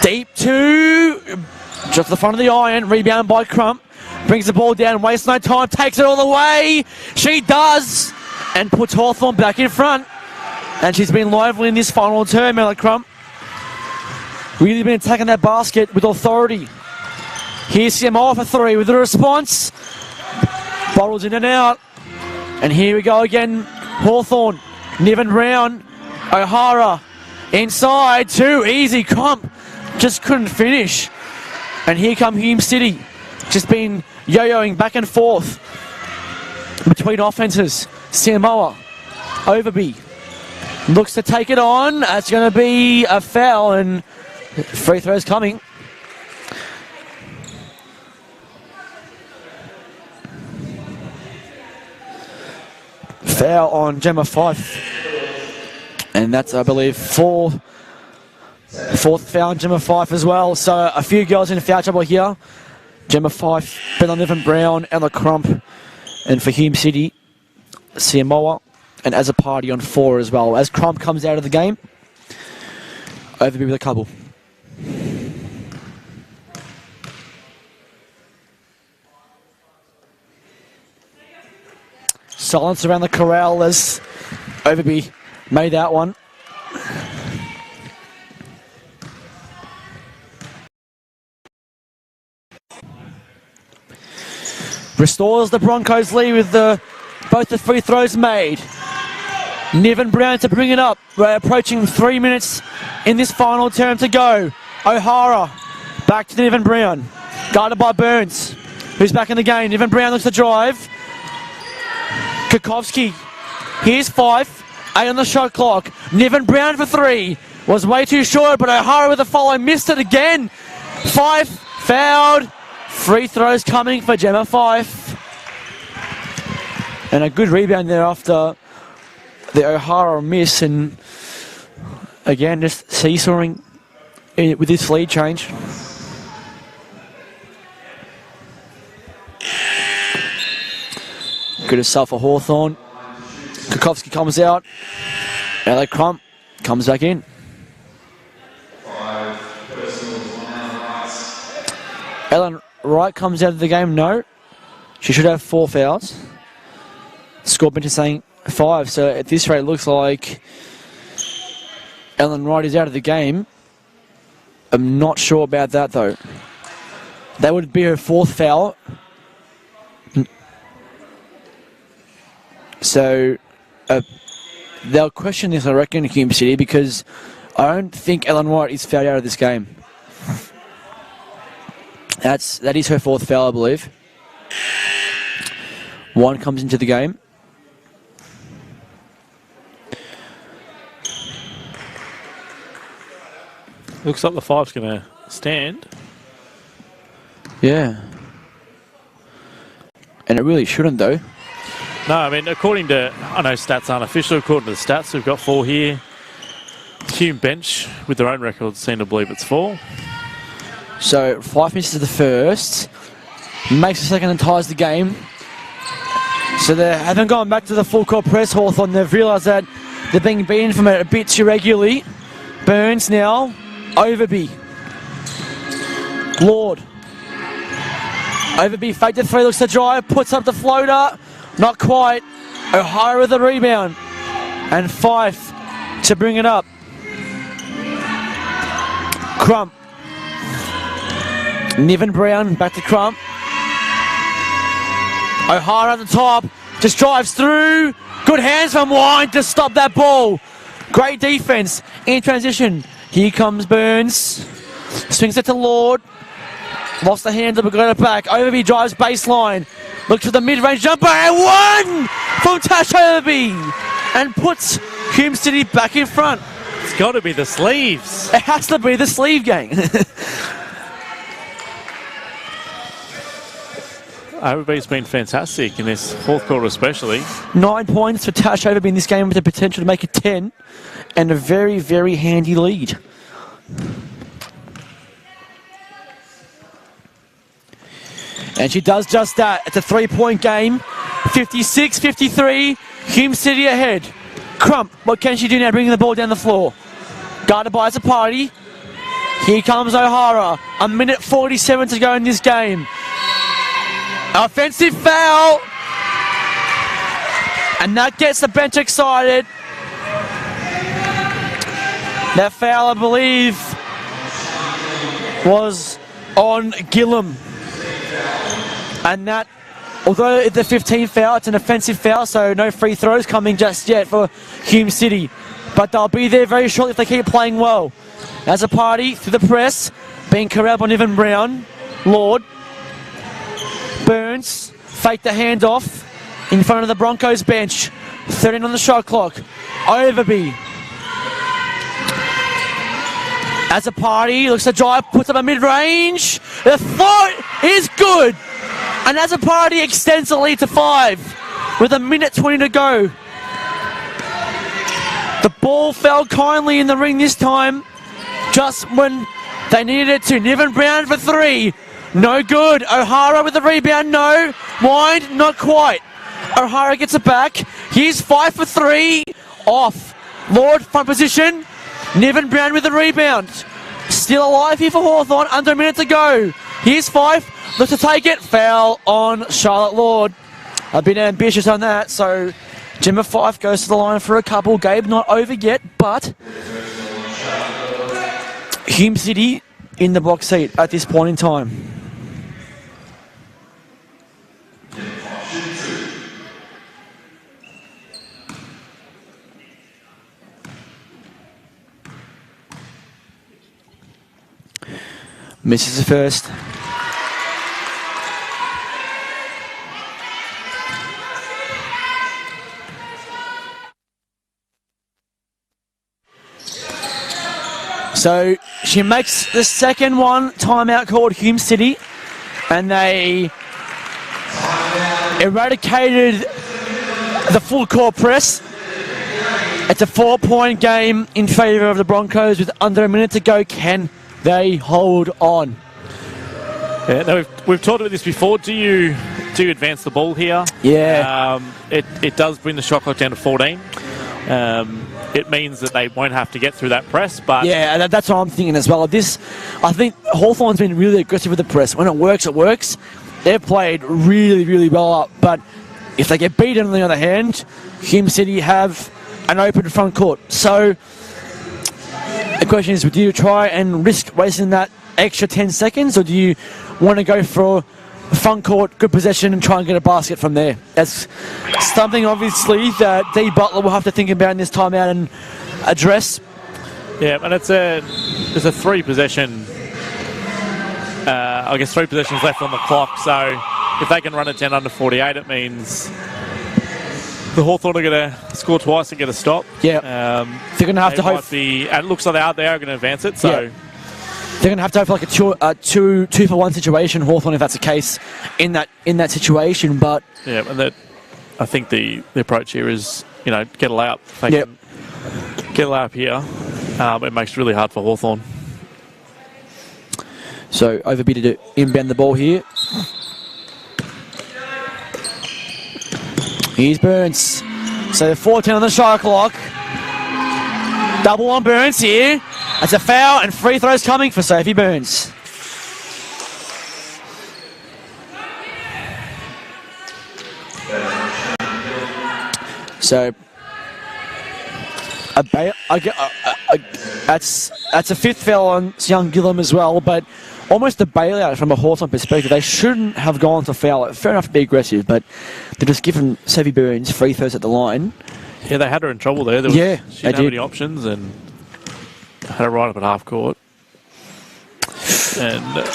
Deep 2. Just the front of the iron. Rebound by Crump. Brings the ball down. Wastes no time. Takes it all the way. She does. And puts Hawthorn back in front. And she's been lively in this final term, Ella Crump. Really been attacking that basket with authority. Here's Siamoa for 3 with the response. Bottles in and out. And here we go again. Hawthorn. Niven Brown. O'Hara. Inside. 2. Easy. Crump just couldn't finish. And here come Hume City. Just been yo-yoing back and forth between offences. Siamoa. Overby. Looks to take it on. It's going to be a foul and free throws coming. Foul on Gemma Fife. And that's, I believe, fourth foul on Gemma Fife as well. So a few girls in foul trouble here. Gemma Fife, Bella Niven Brown, Ella Crump, and for Hume City, Siamoa, and as a party on 4 as well. As Crump comes out of the game, Overby with a couple. Silence around the corral as Overby made that one. Restores the Broncos lead with both the free throws made. Niven Brown to bring it up. We're approaching 3 minutes in this final term to go. O'Hara back to Niven Brown. Guarded by Burns, who's back in the game. Niven Brown looks to drive. Kukovsky. Here's 5. 8 on the shot clock. Niven Brown for 3. Was way too short, but O'Hara with a follow. Missed it again. 5 fouled. Free throws coming for Gemma Fife. And a good rebound there after the O'Hara miss. And again, just seesawing with this lead change. Good as for Hawthorn. Kukovsky comes out. LA Crump comes back in. Ellen Wright comes out of the game. No. She should have 4 fouls. Score bench is saying 5. So at this rate, it looks like Ellen Wright is out of the game. I'm not sure about that, though. That would be her 4th foul. So they'll question this, I reckon, in Hume City, because I don't think Ellen Wright is fouled out of this game. That is her 4th foul, I believe. 1 comes into the game. Looks like the 5's going to stand. Yeah. And it really shouldn't, though. No, I mean, according to, I know stats aren't official, according to the stats, we've got 4 here. Hume bench, with their own records, seem to believe it's 4. So 5 misses the first, makes the second and ties the game. So they haven't gone back to the full court press, Hawthorn. They've realised that they're being beaten from it a bit too regularly. Burns now, Overby. Lord. Overby faked the 3, looks to drive, puts up the floater. Not quite. O'Hara with the rebound. And Fife to bring it up. Crump. Niven Brown back to Crump. O'Hara at the top. Just drives through. Good hands from Wine to stop that ball. Great defense in transition. Here comes Burns. Swings it to Lord. Lost the handle but got it back. Overby drives baseline. Looks for the mid-range jumper and 1 from Tash Overby. And puts Hume City back in front. It's got to be the sleeves. It has to be the sleeve gang. Overby's been fantastic in this 4th quarter especially. 9 points for Tash Overby in this game with the potential to make it 10. And a very, very handy lead. And she does just that. It's a 3-point game. 56-53. Hume City ahead. Crump, what can she do now? Bringing the ball down the floor. Guarded by as a party. Here comes O'Hara. 1:47 to go in this game. Offensive foul. And that gets the bench excited. That foul, I believe, was on Gillum. And that, although it's a 15 foul, it's an offensive foul, so no free throws coming just yet for Hume City. But they'll be there very shortly if they keep playing well. As a party, through the press, being corralled by Niven Brown. Lord. Burns, fake the handoff in front of the Broncos bench. 13 on the shot clock. Overby As a party, looks to drive, puts up a mid-range. The float is good. And as a party extends the lead to 5 with 1:20 to go. The ball fell kindly in the ring this time, just when they needed it to. Niven Brown for 3. No good. O'Hara with the rebound. No. Wind. Not quite. O'Hara gets it back. Here's 5 for 3. Off. Lord, front position. Niven Brown with the rebound. Still alive here for Hawthorn. Under a minute to go. Here's 5. Looks to take it. Foul on Charlotte Lord. A bit ambitious on that. So Gemma Fife goes to the line for a couple. Gabe not over yet, but Hume City in the box seat at this point in time. Misses the first. So she makes the second one, timeout called Hume City, and they eradicated the full court press. It's a 4-point game in favour of the Broncos with under a minute to go. Can they hold on? Yeah, no, we've talked about this before. Do you advance the ball here? Yeah. It does bring the shot clock down to 14. It means that they won't have to get through that press, but yeah, that's what I'm thinking as well. I think Hawthorn's been really aggressive with the press. When it works, it works. They've played really, really well up, but if they get beaten on the other hand, Hume City have an open front court. So the question is, do you try and risk wasting that extra 10 seconds, or do you want to go for front court, good possession, and try and get a basket from there? That's something, obviously, that D. Butler will have to think about in this timeout and address. Yeah, and it's a 3 possession. I guess 3 possessions left on the clock. So if they can run it down under 48, it means the Hawthorn are going to score twice and get a stop. Yeah, they're going to have to hope. And it looks like they are going to advance it. So. Yeah. They're going to have to hope for like a two-for-one situation, Hawthorn, if that's the case in that situation. But yeah, and I think the approach here is, get a layup. If they can get a layup here, it makes it really hard for Hawthorn. So Overby to inbound the ball here. Here's Burns. So 14 on the shot clock. Double on Burns here. That's a foul, and free throws coming for Sophie Burns. So that's a 5th foul on young Gillum as well, but almost a bailout from a Hawthorn perspective. They shouldn't have gone to foul it. Fair enough to be aggressive, but they're just giving Sophie Burns free throws at the line. Yeah, they had her in trouble there. She didn't have any options, and had her right up at half court. And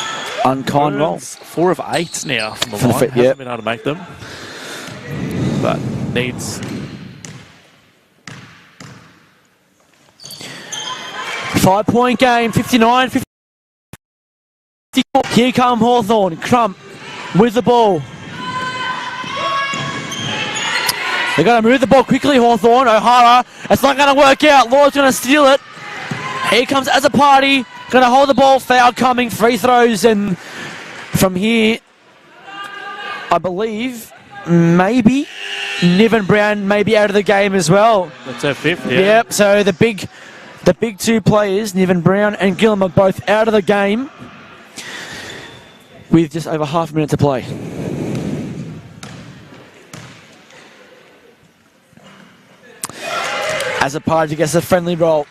unkind roll. 4 of 8 now from the line. Hasn't been able to make them, but needs. 5-point game, 59-54. Here come Hawthorn. Crump with the ball. They're going to move the ball quickly, Hawthorn. O'Hara, it's not going to work out. Lord's going to steal it. Here comes as a party. Going to hold the ball. Foul coming. Free throws. And from here, I believe, maybe Niven Brown may be out of the game as well. That's her 5th, yeah. Yep, so the big 2 players, Niven Brown and Gillum, are both out of the game with just over half a minute to play. As a party gets a friendly roll.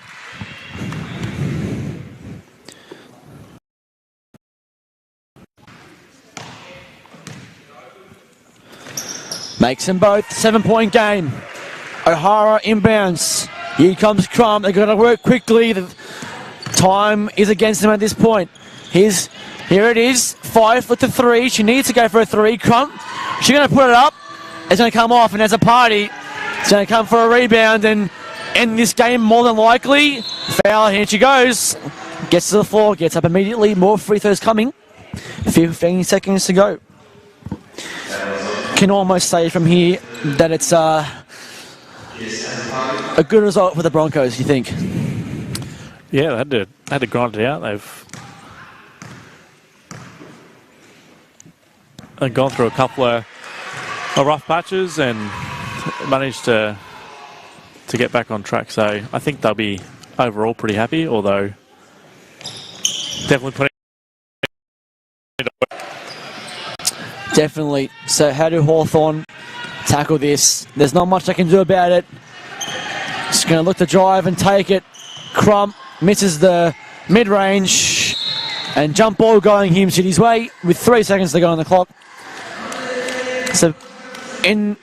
Makes them both. 7-point game. O'Hara inbounds. Here comes Crump. They've got to work quickly. The time is against them at this point. Here it is. 5 with the 3. She needs to go for a 3. Crump. She's going to put it up. It's going to come off, and as a party, it's going to come for a rebound and end this game more than likely. Foul. Here she goes. Gets to the floor, gets up immediately. More free throws coming. 15 seconds to go. Can almost say from here that it's a good result for the Broncos, you think? Yeah, they had to grind it out. They've gone through a couple of rough patches and managed to get back on track. So I think they'll be overall pretty happy, although definitely putting Definitely. So how do Hawthorn tackle this? There's not much they can do about it. Just going to look to drive and take it. Crump misses the mid-range. And jump ball going Hume City's way with 3 seconds to go on the clock. So in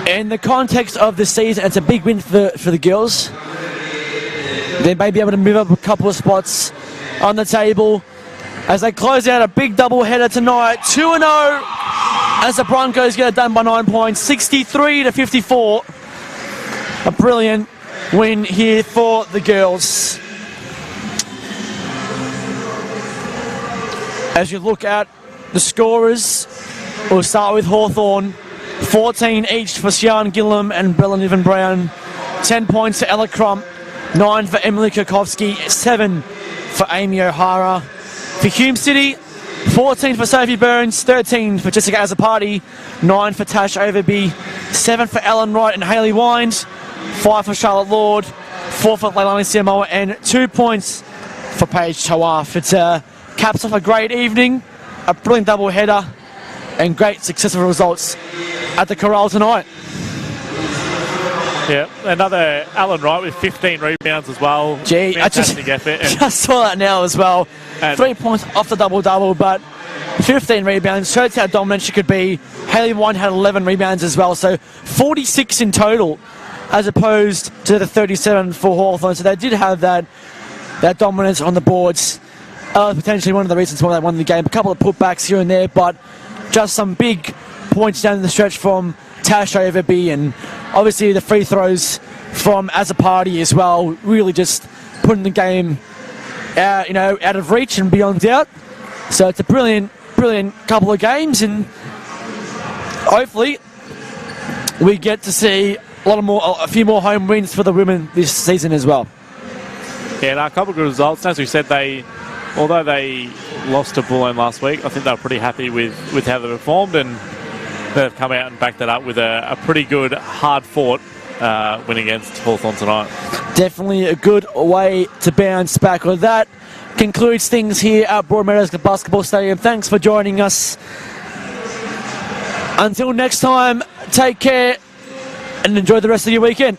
the context of the season, it's a big win for the girls. They may be able to move up a couple of spots on the table as they close out a big doubleheader tonight. 2-0 as the Broncos get it done by 9 points, 63-54. A brilliant win here for the girls. As you look at the scorers, we'll start with Hawthorn. 14 each for Sian Gillam and Bella Niven-Brown. 10 points for Ella Crump. 9 for Emily Kukovsky. 7 for Amy O'Hara. For Hume City, 14 for Sophie Burns. 13 for Jessica Azzopardi. 9 for Tash Overby. 7 for Ellen Wright and Hayley Wines. 5 for Charlotte Lord. 4 for Leilani Siamoa. And 2 points for Paige Tawaf. It's caps off a great evening. A brilliant double header. And great successful results at the Corral tonight. Yeah, another Alan Wright with 15 rebounds as well. Gee, fantastic effort. And just saw that now as well. 3 points off the double-double, but 15 rebounds. Shows how dominant she could be. Hayley Wine had 11 rebounds as well, so 46 in total as opposed to the 37 for Hawthorn. So they did have that dominance on the boards. Potentially one of the reasons why they won the game. A couple of putbacks here and there, but just some big points down the stretch from Tash Overby, and obviously the free throws from Azzopardi as well, really just putting the game out of reach and beyond doubt. So it's a brilliant couple of games, and hopefully we get to see a few more home wins for the women this season as well. Yeah, a couple of good results. As we said, although they lost to Bullen last week, I think they were pretty happy with how they performed, and they've come out and backed that up with a pretty good, hard-fought win against Hawthorn tonight. Definitely a good way to bounce back. Well, that concludes things here at Broadmeadows Basketball Stadium. Thanks for joining us. Until next time, take care and enjoy the rest of your weekend.